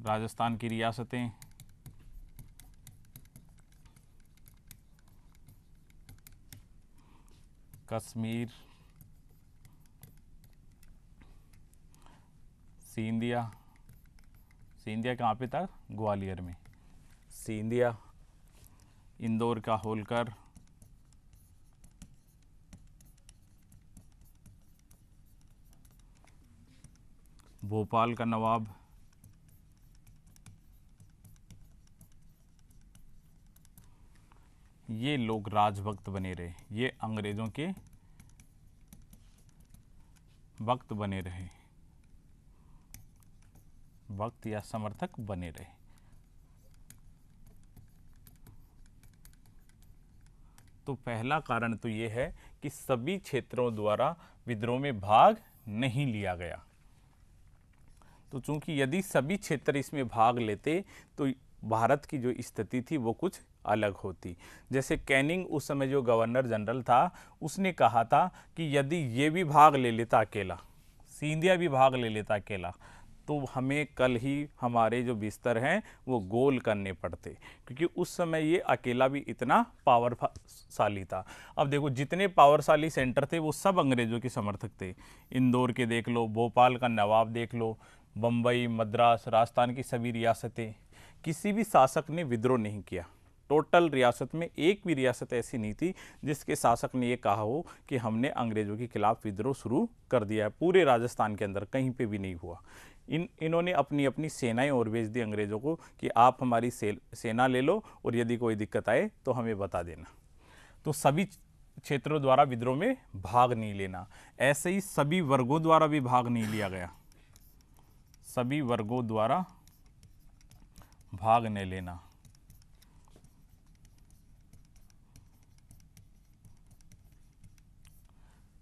राजस्थान की रियासतें, कश्मीर, सिंधिया, सिंधिया कहाँ पे था, ग्वालियर में, सिंधिया, इंदौर का होलकर, भोपाल का नवाब, ये लोग राजभक्त बने रहे, ये अंग्रेजों के भक्त बने रहे, भक्त या समर्थक बने रहे। तो पहला कारण तो ये है कि सभी क्षेत्रों द्वारा विद्रोह में भाग नहीं लिया गया। तो चूंकि यदि सभी क्षेत्र इसमें भाग लेते तो भारत की जो स्थिति थी वो कुछ अलग होती। जैसे कैनिंग उस समय जो गवर्नर जनरल था, उसने कहा था कि यदि ये भी भाग ले लेता अकेला, सिंधिया भी भाग ले लेता अकेला, तो हमें कल ही हमारे जो बिस्तर हैं वो गोल करने पड़ते, क्योंकि उस समय ये अकेला भी इतना पावरशाली था। अब देखो जितने पावरशाली सेंटर थे वो सब अंग्रेज़ों के समर्थक थे। इंदौर के देख लो, भोपाल का नवाब देख लो, बम्बई, मद्रास, राजस्थान की सभी रियासतें, किसी भी शासक ने विद्रोह नहीं किया। टोटल रियासत में एक भी रियासत ऐसी नहीं थी जिसके शासक ने ये कहा हो कि हमने अंग्रेज़ों के खिलाफ विद्रोह शुरू कर दिया है। पूरे राजस्थान के अंदर कहीं पे भी नहीं हुआ। इन्होंने अपनी अपनी सेनाएं और भेज दी अंग्रेज़ों को कि आप हमारी सेना ले लो और यदि कोई दिक्कत आए तो हमें बता देना। तो सभी क्षेत्रों द्वारा विद्रोह में भाग नहीं लेना। ऐसे ही सभी वर्गों द्वारा भी भाग नहीं लिया गया, सभी वर्गों द्वारा भाग नहीं लेना।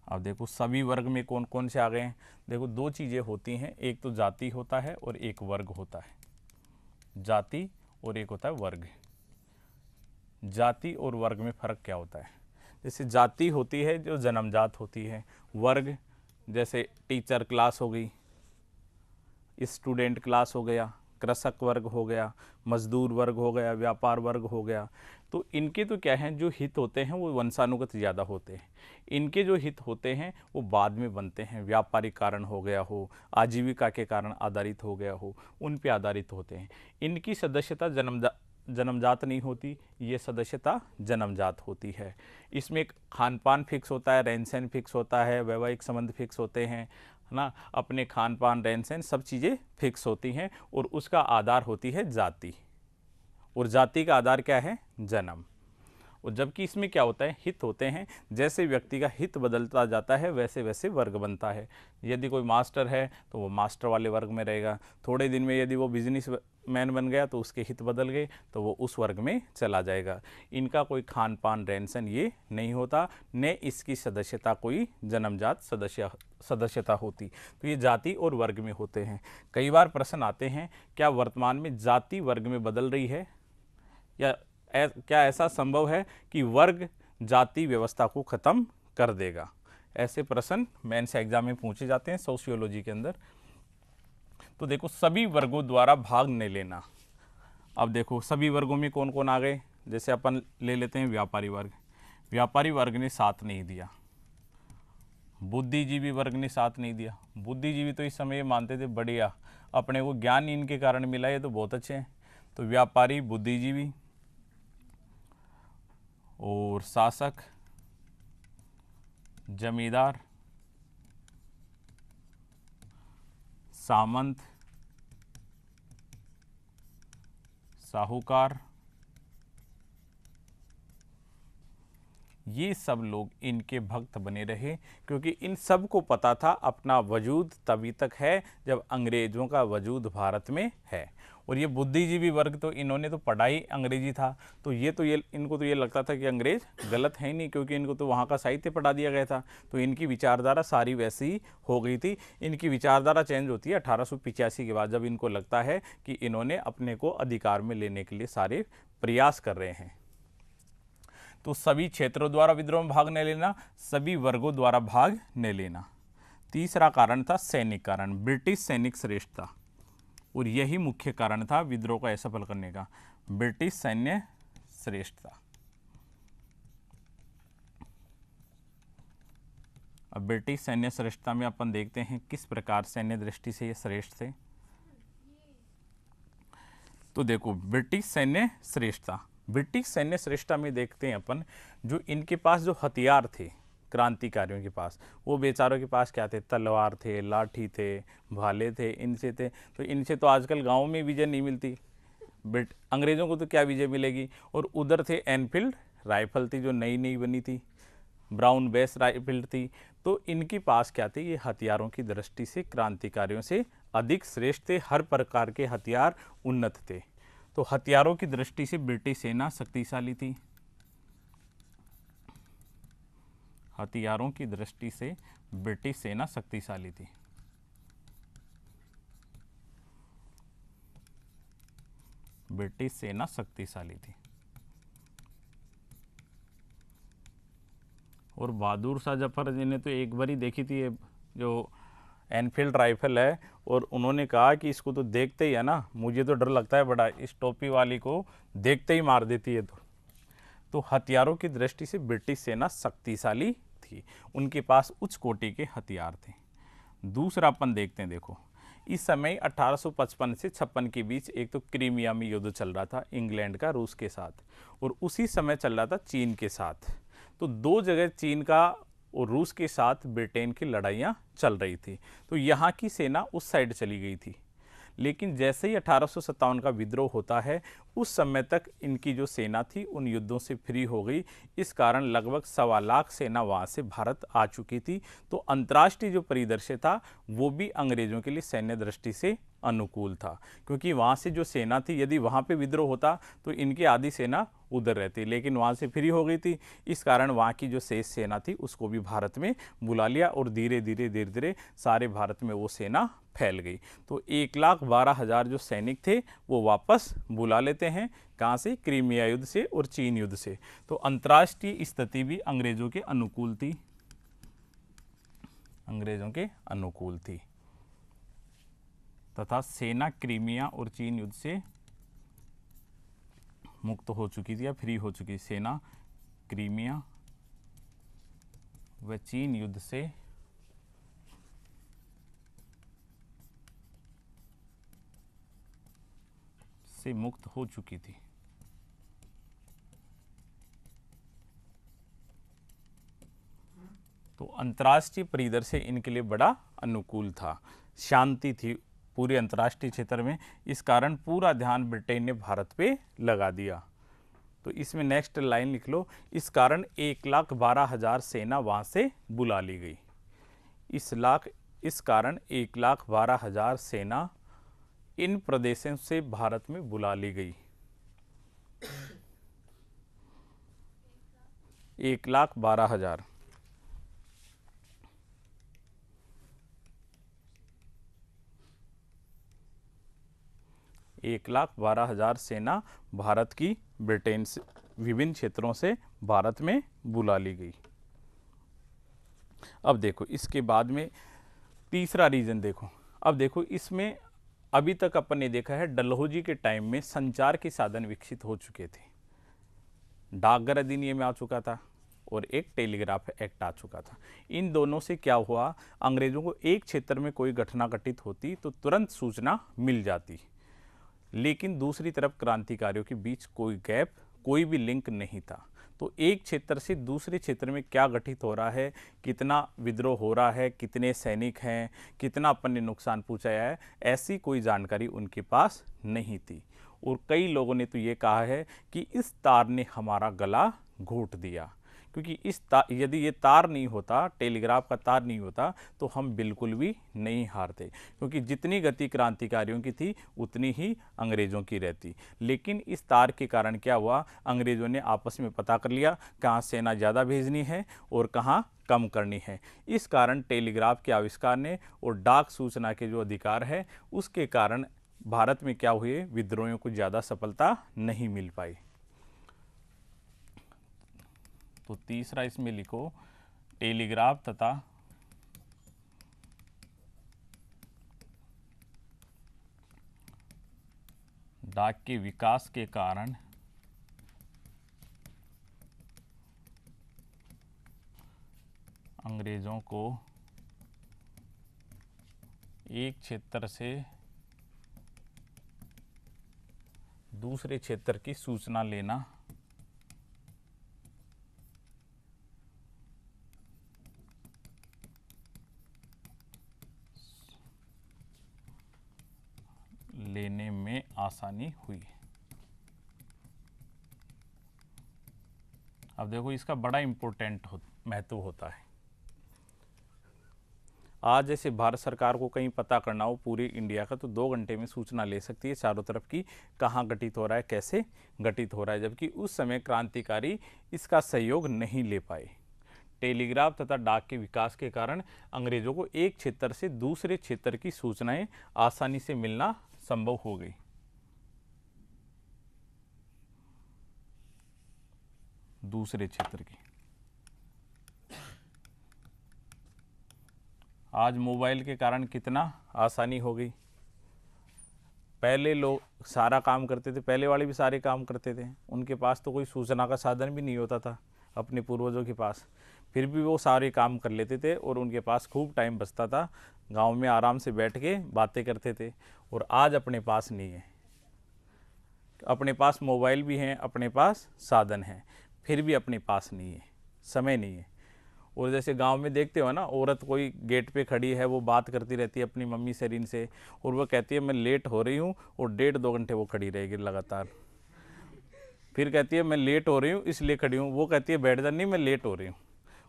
अब देखो सभी वर्ग में कौन कौन से आ गए हैं। देखो दो चीज़ें होती हैं, एक तो जाति होता है और एक वर्ग होता है। जाति और एक होता है वर्ग। जाति और वर्ग में फ़र्क क्या होता है? जैसे जाति होती है जो जन्मजात होती है, वर्ग जैसे टीचर क्लास हो गई, स्टूडेंट क्लास हो गया, कृषक वर्ग हो गया, मजदूर वर्ग हो गया, व्यापार वर्ग हो गया। तो इनके तो क्या हैं, जो हित होते हैं वो वंशानुगत ज़्यादा होते हैं। इनके जो हित होते हैं वो बाद में बनते हैं, व्यापारिक कारण हो गया हो, आजीविका के कारण आधारित हो गया हो, उन पे आधारित होते हैं। इनकी सदस्यता जन्मजात नहीं होती, ये सदस्यता जन्मजात होती है। इसमें एक खान पान फिक्स होता है, रहन सहन फिक्स होता है, वैवाहिक संबंध फिक्स होते हैं, है ना। अपने खान पान रहन सहन सब चीज़ें फिक्स होती हैं और उसका आधार होती है जाति, और जाति का आधार क्या है? जन्म। और जबकि इसमें क्या होता है, हित होते हैं। जैसे व्यक्ति का हित बदलता जाता है वैसे वैसे वर्ग बनता है। यदि कोई मास्टर है तो वो मास्टर वाले वर्ग में रहेगा, थोड़े दिन में यदि वो बिजनेस मैन बन गया तो उसके हित बदल गए तो वो उस वर्ग में चला जाएगा। इनका कोई खान पान रहन सहन ये नहीं होता, न इसकी सदस्यता कोई जन्मजात सदस्यता होती। तो ये जाति और वर्ग में होते हैं। कई बार प्रश्न आते हैं, क्या वर्तमान में जाति वर्ग में बदल रही है, या क्या ऐसा संभव है कि वर्ग जाति व्यवस्था को खत्म कर देगा? ऐसे प्रश्न मेंस एग्जाम में पूछे जाते हैं सोशियोलॉजी के अंदर। तो देखो सभी वर्गों द्वारा भाग नहीं लेना। अब देखो सभी वर्गों में कौन कौन आ गए। जैसे अपन ले लेते हैं व्यापारी वर्ग। व्यापारी वर्ग ने साथ नहीं दिया, बुद्धिजीवी वर्ग ने साथ नहीं दिया। बुद्धिजीवी तो इस समय ये मानते थे बढ़िया, अपने को ज्ञान इनके कारण मिला, ये तो बहुत अच्छे हैं। तो व्यापारी, बुद्धिजीवी और शासक, जमींदार, सामंत, साहूकार, ये सब लोग इनके भक्त बने रहे, क्योंकि इन सब को पता था अपना वजूद तभी तक है जब अंग्रेजों का वजूद भारत में है। और ये बुद्धिजीवी वर्ग तो इन्होंने तो पढ़ा ही अंग्रेजी था, तो ये इनको तो ये लगता था कि अंग्रेज गलत है ही नहीं, क्योंकि इनको तो वहाँ का साहित्य पढ़ा दिया गया था। तो इनकी विचारधारा सारी वैसी ही हो गई थी। इनकी विचारधारा चेंज होती है 1885 के बाद, जब इनको लगता है कि इन्होंने अपने को अधिकार में लेने के लिए सारे प्रयास कर रहे हैं। तो सभी क्षेत्रों द्वारा विद्रोह में भाग न लेना, सभी वर्गों द्वारा भाग न लेना। तीसरा कारण था सैनिक कारण, ब्रिटिश सैनिक श्रेष्ठता, और यही मुख्य कारण था विद्रोह को असफल करने का, ब्रिटिश सैन्य श्रेष्ठता। अब ब्रिटिश सैन्य श्रेष्ठता में अपन देखते हैं किस प्रकार सैन्य दृष्टि से ये श्रेष्ठ थे। तो देखो ब्रिटिश सैन्य श्रेष्ठता, ब्रिटिश सैन्य श्रेष्ठता में देखते हैं अपन, जो इनके पास जो हथियार थे क्रांतिकारियों के पास, वो बेचारों के पास क्या थे? तलवार थे, लाठी थे, भाले थे, इनसे थे। तो इनसे तो आजकल गाँव में विजय नहीं मिलती, बट अंग्रेज़ों को तो क्या विजय मिलेगी। और उधर थे एनफील्ड राइफल थी जो नई नई बनी थी, ब्राउन बेस राइफल थी। तो इनके पास क्या थे? ये हथियारों की दृष्टि से क्रांतिकारियों से अधिक श्रेष्ठ थे, हर प्रकार के हथियार उन्नत थे। तो हथियारों की दृष्टि से ब्रिटिश सेना शक्तिशाली थी, हथियारों की दृष्टि से ब्रिटिश सेना शक्तिशाली थी। ब्रिटिश सेना शक्तिशाली थी। और बहादुर शाह जफर जी ने तो एक बार ही देखी थी ये जो एनफील्ड राइफल है, और उन्होंने कहा कि इसको तो देखते ही है ना, मुझे तो डर लगता है बड़ा, इस टोपी वाली को देखते ही मार देती है। तो हथियारों की दृष्टि से ब्रिटिश सेना शक्तिशाली थी, उनके पास उच्च कोटि के हथियार थे। दूसरा अपन देखते हैं, देखो इस समय 1855 से 56 के बीच एक तो क्रीमिया में युद्ध चल रहा था इंग्लैंड का रूस के साथ, और उसी समय चल रहा था चीन के साथ। तो दो जगह चीन का और रूस के साथ ब्रिटेन की लड़ाइयाँ चल रही थी। तो यहाँ की सेना उस साइड चली गई थी, लेकिन जैसे ही 1857 का विद्रोह होता है उस समय तक इनकी जो सेना थी उन युद्धों से फ्री हो गई। इस कारण लगभग 1.25 लाख सेना वहाँ से भारत आ चुकी थी। तो अंतर्राष्ट्रीय जो परिदृश्य था वो भी अंग्रेजों के लिए सैन्य दृष्टि से अनुकूल था, क्योंकि वहाँ से जो सेना थी, यदि वहाँ पे विद्रोह होता तो इनकी आधी सेना उधर रहती, लेकिन वहाँ से फ्री हो गई थी। इस कारण वहाँ की जो शेष सेना थी उसको भी भारत में बुला लिया और धीरे धीरे सारे भारत में वो सेना फैल गई। तो 1,12,000 जो सैनिक थे वो वापस बुला लेते हैं, कहाँ से? क्रीमिया युद्ध से और चीन युद्ध से। तो अंतर्राष्ट्रीय स्थिति भी अंग्रेजों के अनुकूल थी, अंग्रेजों के अनुकूल थी, तथा सेना क्रीमिया और चीन युद्ध से मुक्त हो चुकी थी या फ्री हो चुकी। सेना क्रीमिया व चीन युद्ध से मुक्त हो चुकी थी। तो अंतर्राष्ट्रीय परिदृश्य इनके लिए बड़ा अनुकूल था, शांति थी पूरे अंतर्राष्ट्रीय क्षेत्र में। इस कारण पूरा ध्यान ब्रिटेन ने भारत पे लगा दिया। तो इसमें नेक्स्ट लाइन लिख लो, इस कारण 1,12,000 सेना वहाँ से बुला ली गई। इस कारण 1,12,000 सेना इन प्रदेशों से भारत में बुला ली गई। 1,12,000 1,12,000 सेना भारत की ब्रिटेन से विभिन्न क्षेत्रों से भारत में बुला ली गई। अब देखो इसके बाद में तीसरा रीजन देखो। अब देखो इसमें अभी तक अपन ने देखा है डलहौजी के टाइम में संचार के साधन विकसित हो चुके थे, डाकघर अधिनियम आ चुका था और एक टेलीग्राफ एक्ट आ चुका था। इन दोनों से क्या हुआ, अंग्रेजों को एक क्षेत्र में कोई घटना घटित होती तो तुरंत सूचना मिल जाती, लेकिन दूसरी तरफ क्रांतिकारियों के बीच कोई गैप, कोई भी लिंक नहीं था। तो एक क्षेत्र से दूसरे क्षेत्र में क्या घटित हो रहा है, कितना विद्रोह हो रहा है, कितने सैनिक हैं, कितना अपन ने नुकसान पहुंचाया है, ऐसी कोई जानकारी उनके पास नहीं थी। और कई लोगों ने तो ये कहा है कि इस तार ने हमारा गला घोट दिया, क्योंकि यदि ये तार नहीं होता, टेलीग्राफ का तार नहीं होता, तो हम बिल्कुल भी नहीं हारते, क्योंकि जितनी गति क्रांतिकारियों की थी उतनी ही अंग्रेज़ों की रहती। लेकिन इस तार के कारण क्या हुआ, अंग्रेज़ों ने आपस में पता कर लिया कहाँ सेना ज़्यादा भेजनी है और कहाँ कम करनी है। इस कारण टेलीग्राफ के आविष्कार ने और डाक सूचना के जो अधिकार है उसके कारण भारत में क्या हुए, विद्रोहियों को ज़्यादा सफलता नहीं मिल पाई। तो तीसरा इसमें लिखो, टेलीग्राफ तथा डाक के विकास के कारण अंग्रेजों को एक क्षेत्र से दूसरे क्षेत्र की सूचना लेना में आसानी हुई। अब देखो इसका बड़ा इम्पोर्टेंट महत्व होता है। आज जैसे भारत सरकार को कहीं पता करना हो पूरे इंडिया का, तो 2 घंटे में सूचना ले सकती है चारों तरफ की, कहाँ घटित हो रहा है, कैसे घटित हो रहा है, जबकि उस समय क्रांतिकारी इसका सहयोग नहीं ले पाए। टेलीग्राफ तथा डाक के विकास के कारण अंग्रेजों को एक क्षेत्र से दूसरे क्षेत्र की सूचनाएं आसानी से मिलना संभव हो गई। दूसरे क्षेत्र की आज मोबाइल के कारण कितना आसानी हो गई। पहले लोग सारा काम करते थे, पहले वाले भी सारे काम करते थे, उनके पास तो कोई सूचना का साधन भी नहीं होता था अपने पूर्वजों के पास, फिर भी वो सारे काम कर लेते थे और उनके पास खूब टाइम बचता था, गांव में आराम से बैठ के बातें करते थे। और आज अपने पास नहीं है, अपने पास मोबाइल भी हैं, अपने पास साधन हैं, फिर भी अपने पास नहीं है, समय नहीं है। और जैसे गांव में देखते हो ना, औरत कोई गेट पे खड़ी है, वो बात करती रहती है अपनी मम्मी से, रिन से, और वो कहती है मैं लेट हो रही हूँ, और 1.5-2 घंटे वो खड़ी रहेगी लगातार। फिर कहती है मैं लेट हो रही हूँ इसलिए खड़ी हूँ, वो कहती है बैठ जा, नहीं मैं लेट हो रही हूँ।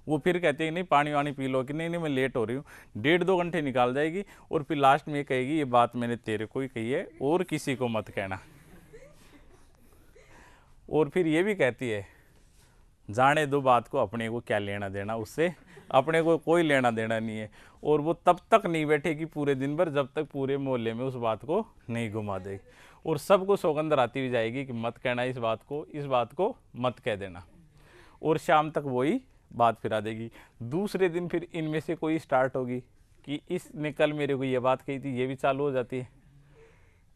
वो फिर कहती है नहीं पानी वानी पी लो, कि नहीं नहीं मैं लेट हो रही हूँ। 1.5-2 घंटे निकाल जाएगी, और फिर लास्ट में ये कहेगी ये बात मैंने तेरे को ही कही है और किसी को मत कहना। और फिर ये भी कहती है जाने दो बात को, अपने को क्या लेना देना उससे, अपने को कोई लेना देना नहीं है। और वो तब तक नहीं बैठेगी पूरे दिन भर जब तक पूरे मोहल्ले में उस बात को नहीं घुमा देगी, और सबको सौगंध आती हुई जाएगी कि मत कहना इस बात को मत कह देना। और शाम तक वही बात फिरा देगी। दूसरे दिन फिर इनमें से कोई स्टार्ट होगी कि इसने कल मेरे को ये बात कही थी, ये भी चालू हो जाती है।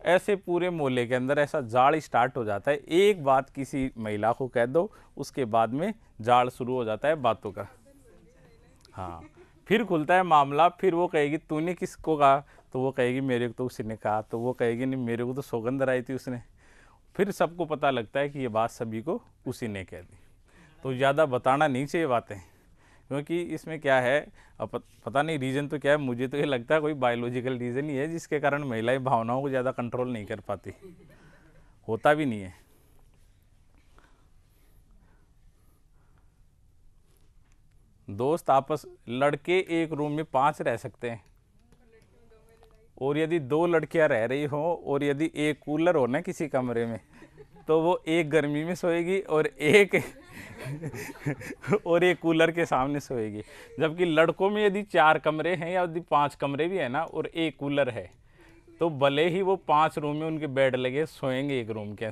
ऐसे पूरे मोहल्ले के अंदर ऐसा जाल स्टार्ट हो जाता है। एक बात किसी महिला को कह दो, उसके बाद में जाल शुरू हो जाता है बातों का। हाँ, फिर खुलता है मामला, फिर वो कहेगी तूने किसको कहा, तो वो कहेगी मेरे को तो उसी ने कहा, तो वो कहेगी नहीं मेरे को तो सौगंध आई थी उसने। फिर सबको पता लगता है कि ये बात सभी को उसी ने कह दी। तो ज़्यादा बताना नहीं चाहिए बातें, क्योंकि इसमें क्या है, अब पता नहीं रीज़न तो क्या है, मुझे तो ये लगता है कोई बायोलॉजिकल रीज़न ही है जिसके कारण महिलाएं भावनाओं को ज़्यादा कंट्रोल नहीं कर पाती, होता भी नहीं है। दोस्त आपस, लड़के एक रूम में 5 रह सकते हैं, और यदि 2 लड़कियां रह रही हो और यदि एक कूलर हो ना किसी कमरे में, तो वो एक गर्मी में सोएगी और एक और एक कूलर के सामने सोएगी। जबकि लड़कों में यदि 4 कमरे हैं या यदि 5 कमरे भी है ना और एक कूलर है, तो भले ही वो 5 रूम में उनके बेड लगे सोएंगे एक रूम के,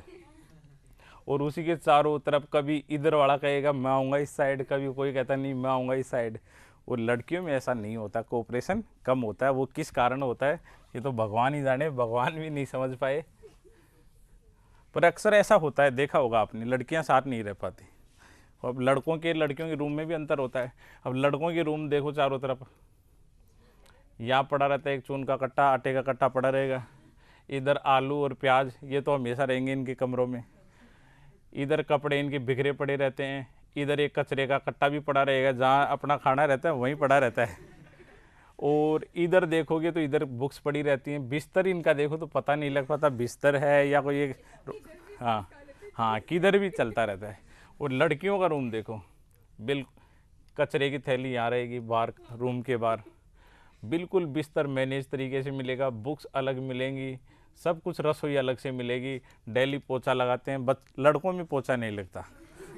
और उसी के चारों तरफ कभी इधर वाला कहेगा मैं आऊँगा इस साइड, कभी कोई कहता नहीं मैं आऊँगा इस साइड। और लड़कियों में ऐसा नहीं होता, कोऑपरेशन कम होता है। वो किस कारण होता है ये तो भगवान ही जाने, भगवान भी नहीं समझ पाए, पर अक्सर ऐसा होता है, देखा होगा आपने, लड़कियां साथ नहीं रह पाती। अब लड़कियों के रूम में भी अंतर होता है। अब लड़कों के रूम देखो, चारों तरफ यहाँ पड़ा रहता है एक चून का कट्टा, आटे का कट्टा पड़ा रहेगा, इधर आलू और प्याज ये तो हमेशा रहेंगे इनके कमरों में, इधर कपड़े इनके बिखरे पड़े रहते हैं, इधर एक कचरे का कट्टा भी पड़ा रहेगा, जहाँ अपना खाना रहता है वहीं पड़ा रहता है, और इधर देखोगे तो इधर बुक्स पड़ी रहती हैं। बिस्तर इनका देखो तो पता नहीं लग पाता बिस्तर है या कोई एक, हाँ हाँ किधर भी चलता रहता है। और लड़कियों का रूम देखो, कचरे की थैली यहाँ रहेगी बाहर, रूम के बाहर, बिल्कुल बिस्तर मैनेज तरीके से मिलेगा, बुक्स अलग मिलेंगी, सब कुछ, रसोई अलग से मिलेगी, डेली पोछा लगाते हैं। बस लड़कों में पोछा नहीं लगता,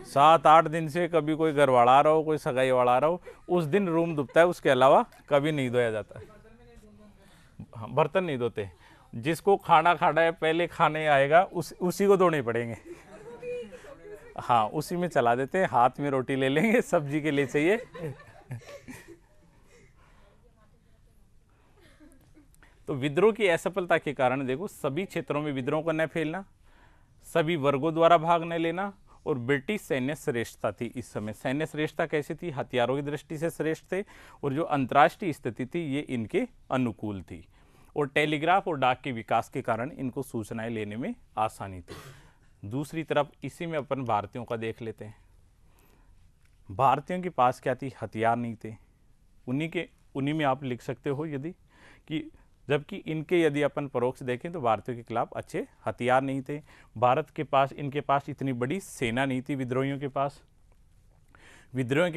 7-8 दिन से कभी कोई घर वाला आ रहा हो, कोई सगाई वाला आ रहा हो, उस दिन रूम धुपता है, उसके अलावा कभी नहीं धोया जाता। बर्तन नहीं धोते, जिसको खाना खाना है पहले खाने आएगा उसी को धोने पड़ेंगे। हाँ, उसी में चला देते हैं, हाथ में रोटी ले लेंगे, सब्जी के लिए चाहिए। तो विद्रोह की असफलता के कारण देखो, सभी क्षेत्रों में विद्रोह को न फैलना, सभी वर्गों द्वारा भाग न लेना, और ब्रिटिश सैन्य श्रेष्ठता थी। इस समय सैन्य श्रेष्ठता कैसी थी, हथियारों की दृष्टि से श्रेष्ठ थे, और जो अंतर्राष्ट्रीय स्थिति थी ये इनके अनुकूल थी, और टेलीग्राफ और डाक के विकास के कारण इनको सूचनाएं लेने में आसानी थी। दूसरी तरफ इसी में अपन भारतीयों का देख लेते हैं। भारतीयों के पास क्या थी, हथियार नहीं थे, उन्हीं में आप लिख सकते हो यदि कि, जबकि इनके यदि अपन परोक्ष देखें तो भारतीयों के खिलाफ अच्छे हथियार नहीं थे। भारत के पास, इनके पास इतनी बड़ी सेना नहीं थी, विद्रोहियों के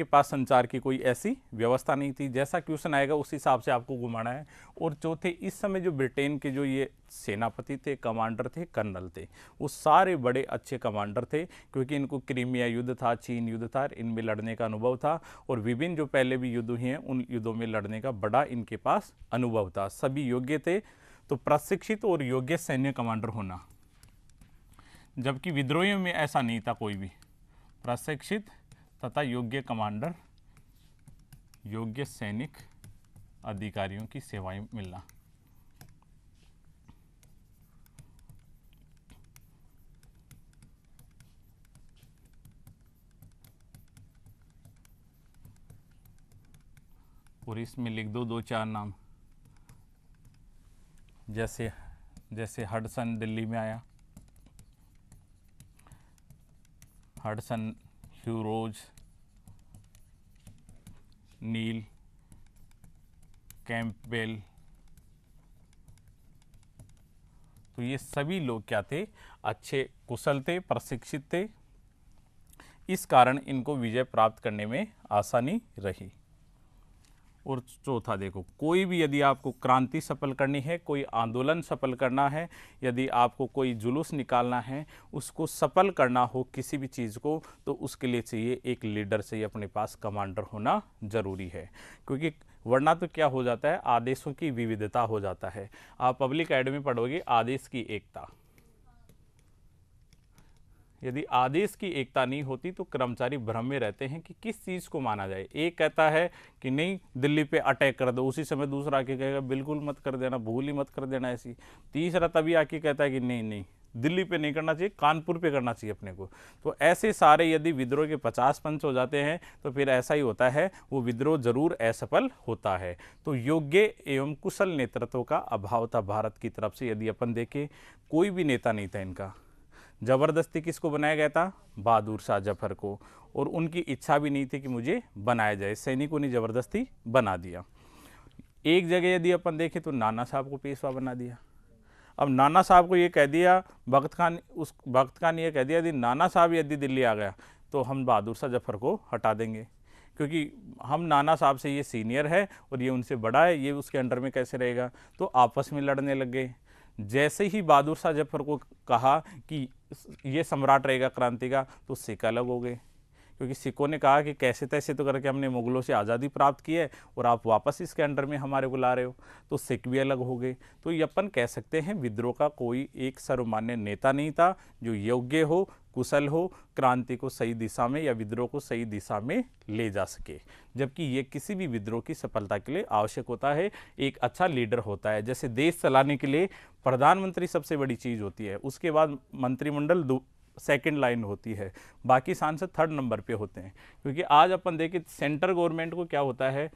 पास संचार की कोई ऐसी व्यवस्था नहीं थी। जैसा क्वेश्चन आएगा उस हिसाब से आपको घुमाना है। और चौथे, इस समय जो ब्रिटेन के जो ये सेनापति थे, कमांडर थे, कर्नल थे, वो सारे बड़े अच्छे कमांडर थे, क्योंकि इनको क्रीमिया युद्ध था, चीन युद्ध था, इनमें लड़ने का अनुभव था, और विभिन्न जो पहले भी युद्ध हुए हैं उन युद्धों में लड़ने का बड़ा इनके पास अनुभव था, सभी योग्य थे। तो प्रशिक्षित और योग्य सैन्य कमांडर होना, जबकि विद्रोहियों में ऐसा नहीं था कोई भी, प्रशिक्षित तथा योग्य कमांडर, योग्य सैनिक अधिकारियों की सेवाएं मिलना। और इसमें लिख दो 2-4 नाम, जैसे हडसन दिल्ली में आया, हडसन, ह्यू रोज, नील कैंपबेल, तो ये सभी लोग क्या थे, अच्छे कुशल थे, प्रशिक्षित थे। इस कारण इनको विजय प्राप्त करने में आसानी रही। और चौथा देखो, कोई भी यदि आपको क्रांति सफल करनी है, कोई आंदोलन सफल करना है, यदि आपको कोई जुलूस निकालना है, उसको सफल करना हो किसी भी चीज़ को, तो उसके लिए चाहिए एक लीडर, चाहिए अपने पास कमांडर होना जरूरी है। क्योंकि वरना तो क्या हो जाता है, आदेशों की विविधता हो जाता है। आप पब्लिक एकेडमी पढ़ोगे आदेश की एकता, यदि आदेश की एकता नहीं होती तो कर्मचारी भ्रम में रहते हैं कि किस चीज़ को माना जाए। एक कहता है कि नहीं दिल्ली पे अटैक कर दो, उसी समय दूसरा आके कहेगा बिल्कुल मत कर देना, भूल ही मत कर देना ऐसी। तीसरा तभी आके कहता है कि नहीं नहीं दिल्ली पे नहीं करना चाहिए, कानपुर पे करना चाहिए अपने को। तो ऐसे सारे यदि विद्रोह के 50 पंच हो जाते हैं तो फिर ऐसा ही होता है, वो विद्रोह जरूर असफल होता है। तो योग्य एवं कुशल नेतृत्व का अभाव था भारत की तरफ से। यदि अपन देखें, कोई भी नेता नहीं था इनका। जबरदस्ती किसको बनाया गया था, बहादुर शाह जफर को, और उनकी इच्छा भी नहीं थी कि मुझे बनाया जाए, सैनिकों ने जबरदस्ती बना दिया। एक जगह यदि अपन देखें तो नाना साहब को पेशवा बना दिया। अब नाना साहब को ये कह दिया, भगत खान ने ये कह दिया, यदि नाना साहब यदि दिल्ली आ गया तो हम बहादुर शाह जफर को हटा देंगे, क्योंकि हम नाना साहब से ये सीनियर है और ये उनसे बड़ा है, ये उसके अंडर में कैसे रहेगा। तो आपस में लड़ने लग गए। जैसे ही बहादुर शाह जफर को कहा कि ये सम्राट रहेगा क्रांति का, तो सिख अलग हो गए, क्योंकि सिखों ने कहा कि कैसे तैसे तो करके हमने मुगलों से आज़ादी प्राप्त की है और आप वापस इसके अंडर में हमारे को ला रहे हो, तो सिख भी अलग हो गए। तो ये अपन कह सकते हैं विद्रोह का कोई एक सर्वमान्य नेता नहीं था जो योग्य हो, कुशल हो, क्रांति को सही दिशा में या विद्रोह को सही दिशा में ले जा सके। जबकि ये किसी भी विद्रोह की सफलता के लिए आवश्यक होता है, एक अच्छा लीडर होता है। जैसे देश चलाने के लिए प्रधानमंत्री सबसे बड़ी चीज़ होती है, उसके बाद मंत्रिमंडल सेकंड लाइन होती है, बाकी सांसद थर्ड नंबर पे होते हैं। क्योंकि आज अपन देखें सेंट्रल गवर्नमेंट को क्या होता है,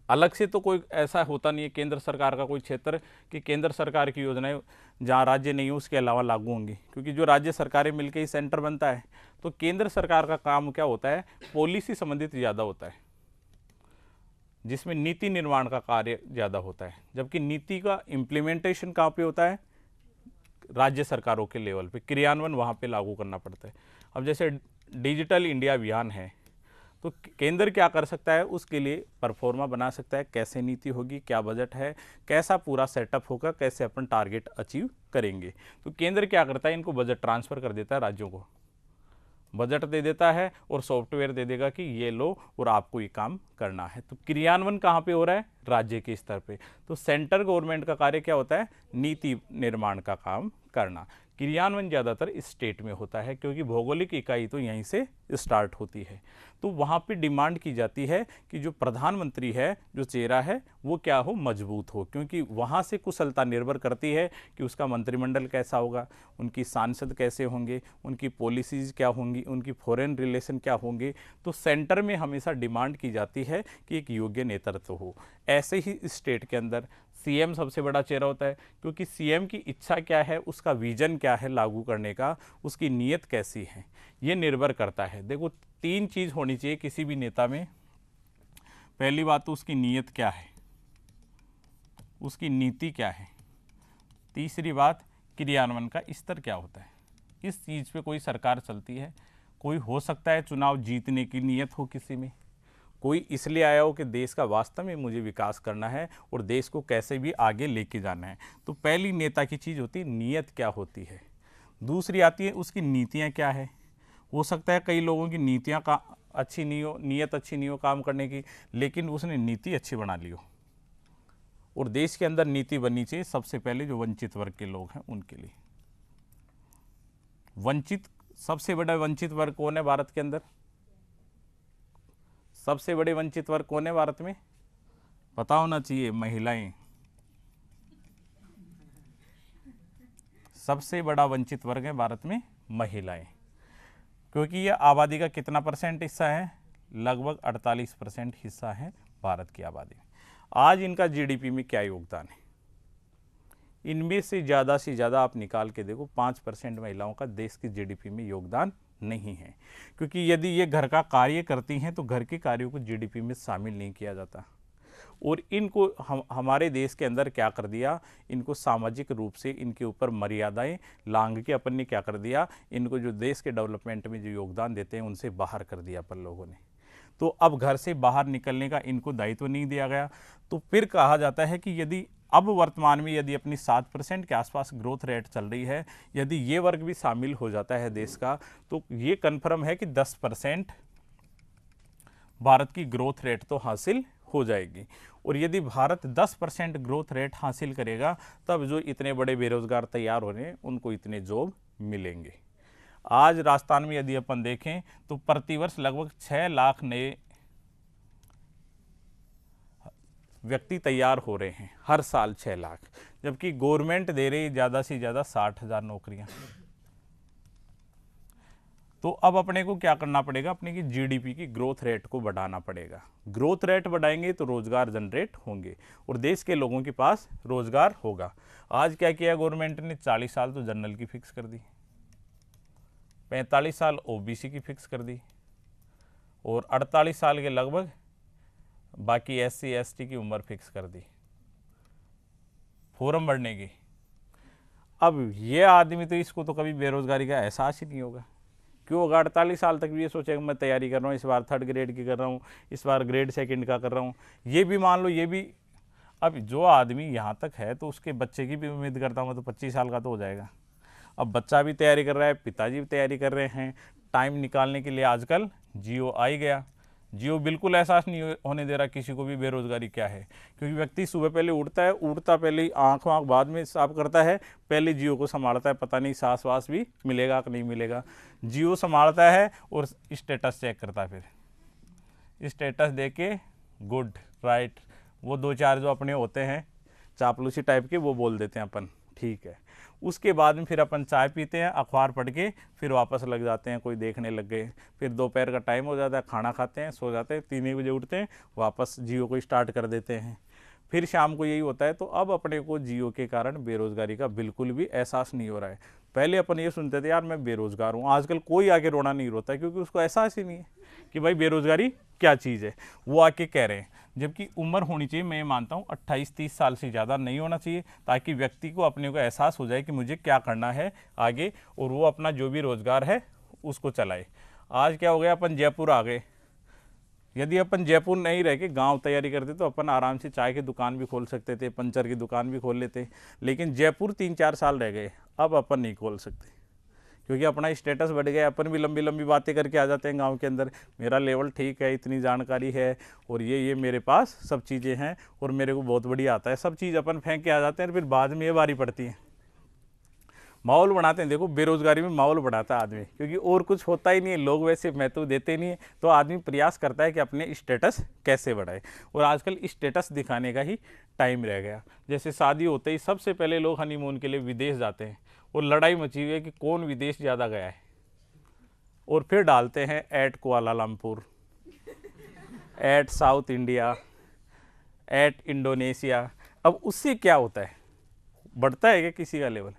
अलग से तो कोई ऐसा होता नहीं है केंद्र सरकार का कोई क्षेत्र कि केंद्र सरकार की योजनाएं जहाँ राज्य नहीं हो उसके अलावा लागू होंगी, क्योंकि जो राज्य सरकारें मिलकर ही सेंटर बनता है। तो केंद्र सरकार का काम क्या होता है, पॉलिसी संबंधित ज़्यादा होता है, जिसमें नीति निर्माण का कार्य ज़्यादा होता है। जबकि नीति का इम्प्लीमेंटेशन कहाँ पे होता है, राज्य सरकारों के लेवल पे, क्रियान्वयन वहाँ पे लागू करना पड़ता है। अब जैसे डिजिटल इंडिया अभियान है, तो केंद्र क्या कर सकता है, उसके लिए परफॉर्मा बना सकता है, कैसे नीति होगी, क्या बजट है, कैसा पूरा सेटअप होगा, कैसे अपन टारगेट अचीव करेंगे। तो केंद्र क्या करता है, इनको बजट ट्रांसफर कर देता है, राज्यों को बजट दे देता है और सॉफ्टवेयर दे देगा कि ये लो और आपको ये काम करना है। तो क्रियान्वयन कहाँ पे हो रहा है, राज्य के स्तर पे। तो सेंट्रल गवर्नमेंट का कार्य क्या होता है, नीति निर्माण का काम करना। क्रियान्वयन ज़्यादातर स्टेट में होता है, क्योंकि भौगोलिक इकाई तो यहीं से स्टार्ट होती है। तो वहाँ पे डिमांड की जाती है कि जो प्रधानमंत्री है, जो चेहरा है, वो क्या हो, मजबूत हो, क्योंकि वहाँ से कुशलता निर्भर करती है कि उसका मंत्रिमंडल कैसा होगा, उनकी सांसद कैसे होंगे, उनकी पॉलिसीज़ क्या होंगी, उनकी फॉरेन रिलेशन क्या होंगे। तो सेंटर में हमेशा डिमांड की जाती है कि एक योग्य नेतृत्व हो। ऐसे ही स्टेट के अंदर सीएम सबसे बड़ा चेहरा होता है, क्योंकि सीएम की इच्छा क्या है, उसका विजन क्या है लागू करने का, उसकी नीयत कैसी है, ये निर्भर करता है। देखो 3 चीज़ होनी चाहिए किसी भी नेता में। पहली बात तो उसकी नीयत क्या है, उसकी नीति क्या है। तीसरी बात, क्रियान्वयन का स्तर क्या होता है, किस चीज़ पे कोई सरकार चलती है। कोई हो सकता है चुनाव जीतने की नीयत हो किसी में, कोई इसलिए आया हो कि देश का वास्तव में मुझे विकास करना है और देश को कैसे भी आगे लेके जाना है। तो पहली नेता की चीज़ होती है नीयत क्या होती है। दूसरी आती है उसकी नीतियाँ क्या है। हो सकता है कई लोगों की नीतियाँ का अच्छी नहीं हो, नीयत अच्छी नहीं हो काम करने की, लेकिन उसने नीति अच्छी बना ली हो। और देश के अंदर नीति बननी चाहिए सबसे पहले जो वंचित वर्ग के लोग हैं उनके लिए। सबसे बड़ा वंचित वर्ग कौन है भारत के अंदर, सबसे बड़े वंचित वर्ग कौन है भारत में, पता होना चाहिए, महिलाएं। सबसे बड़ा वंचित वर्ग है भारत में महिलाएं, क्योंकि यह आबादी का कितना परसेंट हिस्सा है, लगभग 48% हिस्सा है भारत की आबादी में। आज इनका जीडीपी में क्या योगदान है, इनमें से ज़्यादा आप निकाल के देखो, 5% महिलाओं का देश की जीडीपी में योगदान नहीं है, क्योंकि यदि ये घर का कार्य करती हैं तो घर के कार्यों को जीडीपी में शामिल नहीं किया जाता। और इनको हमारे देश के अंदर क्या कर दिया, इनको सामाजिक रूप से इनके ऊपर मर्यादाएं लांघ के अपन ने क्या कर दिया, इनको जो देश के डेवलपमेंट में जो योगदान देते हैं उनसे बाहर कर दिया अपन लोगों ने। तो अब घर से बाहर निकलने का इनको दायित्व नहीं दिया गया। तो फिर कहा जाता है कि यदि अब वर्तमान में यदि अपनी 7% के आसपास ग्रोथ रेट चल रही है, यदि ये वर्ग भी शामिल हो जाता है देश का, तो ये कन्फर्म है कि 10% भारत की ग्रोथ रेट तो हासिल हो जाएगी। और यदि भारत 10% ग्रोथ रेट हासिल करेगा तब जो इतने बड़े बेरोजगार तैयार हो रहे हैं उनको इतने जॉब मिलेंगे। आज राजस्थान में यदि अपन देखें तो प्रतिवर्ष लगभग 6 लाख नए व्यक्ति तैयार हो रहे हैं, हर साल 6 लाख, जबकि गवर्नमेंट दे रही ज़्यादा से ज़्यादा 60,000 नौकरियां। तो अब अपने को क्या करना पड़ेगा, अपने की जीडीपी की ग्रोथ रेट को बढ़ाना पड़ेगा। ग्रोथ रेट बढ़ाएंगे तो रोजगार जनरेट होंगे और देश के लोगों के पास रोजगार होगा। आज क्या किया गवर्नमेंट ने, 40 साल तो जनरल की फिक्स कर दी, 45 साल ओबीसी की फिक्स कर दी और 48 साल के लगभग बाकी एससी एसटी की उम्र फिक्स कर दी फॉर्म भरने की। अब ये आदमी तो इसको तो कभी बेरोजगारी का एहसास ही नहीं होगा। क्यों होगा, 48 साल तक भी ये सोचेगा मैं तैयारी कर रहा हूँ, इस बार 3rd ग्रेड की कर रहा हूँ, इस बार ग्रेड 2nd का कर रहा हूँ, ये भी मान लो, ये भी। अब जो आदमी यहाँ तक है तो उसके बच्चे की भी उम्मीद करता हूँ मैं, तो 25 साल का तो हो जाएगा। अब बच्चा भी तैयारी कर रहा है, पिताजी भी तैयारी कर रहे हैं। टाइम निकालने के लिए आजकल जियो आ ही गया। जियो बिल्कुल एहसास नहीं होने दे रहा किसी को भी बेरोजगारी क्या है, क्योंकि व्यक्ति सुबह पहले उठता है, उठता पहले ही आँख वाँख बाद में साफ करता है, पहले जियो को संभालता है, पता नहीं सांस वास भी मिलेगा कि नहीं मिलेगा। जियो संभालता है और स्टेटस चेक करता है, फिर स्टेटस देख के गुड राइट वो 2-4 जो अपने होते हैं चापलूसी टाइप के वो बोल देते हैं अपन, ठीक है। उसके बाद में फिर अपन चाय पीते हैं, अखबार पढ़ के फिर वापस लग जाते हैं, कोई देखने लग गए। फिर दोपहर का टाइम हो जाता है, खाना खाते हैं, सो जाते हैं, 3 बजे उठते हैं, वापस जियो को स्टार्ट कर देते हैं। फिर शाम को यही होता है। तो अब अपने को जियो के कारण बेरोजगारी का बिल्कुल भी एहसास नहीं हो रहा है। पहले अपन ये सुनते थे यार मैं बेरोजगार हूँ, आजकल कोई आके रोना नहीं रोता है, क्योंकि उसको एहसास ही नहीं है कि भाई बेरोजगारी क्या चीज़ है, वो आके कह रहे हैं। जबकि उम्र होनी चाहिए, मैं मानता हूँ 28-30 साल से ज़्यादा नहीं होना चाहिए, ताकि व्यक्ति को अपने को एहसास हो जाए कि मुझे क्या करना है आगे, और वो अपना जो भी रोजगार है उसको चलाए। आज क्या हो गया, अपन जयपुर आ गए। यदि अपन जयपुर नहीं रह के गाँव तैयारी करते तो अपन आराम से चाय की दुकान भी खोल सकते थे, पंचर की दुकान भी खोल लेते। लेकिन जयपुर 3-4 साल रह गए, अब अपन नहीं खोल सकते, क्योंकि अपना स्टेटस बढ़ गया। अपन भी लंबी लंबी बातें करके आ जाते हैं गांव के अंदर, मेरा लेवल ठीक है, इतनी जानकारी है और ये मेरे पास सब चीज़ें हैं और मेरे को बहुत बढ़िया आता है, सब चीज़ अपन फेंक के आ जाते हैं। फिर बाद में ये बारी पड़ती है, माहौल बनाते हैं। देखो बेरोजगारी में माहौल बढ़ाता है आदमी, क्योंकि और कुछ होता ही नहीं है, लोग वैसे महत्व देते नहीं है, तो आदमी प्रयास करता है कि अपने स्टेटस कैसे बढ़ाए। और आजकल स्टेटस दिखाने का ही टाइम रह गया। जैसे शादी होते ही सबसे पहले लोग हनीमून के लिए विदेश जाते हैं, और लड़ाई मची हुई है कि कौन विदेश ज़्यादा गया है, और फिर डालते हैं at Kuala Lumpur, at South India, at Indonesia. अब उससे क्या होता है, बढ़ता है क्या किसी का लेवल?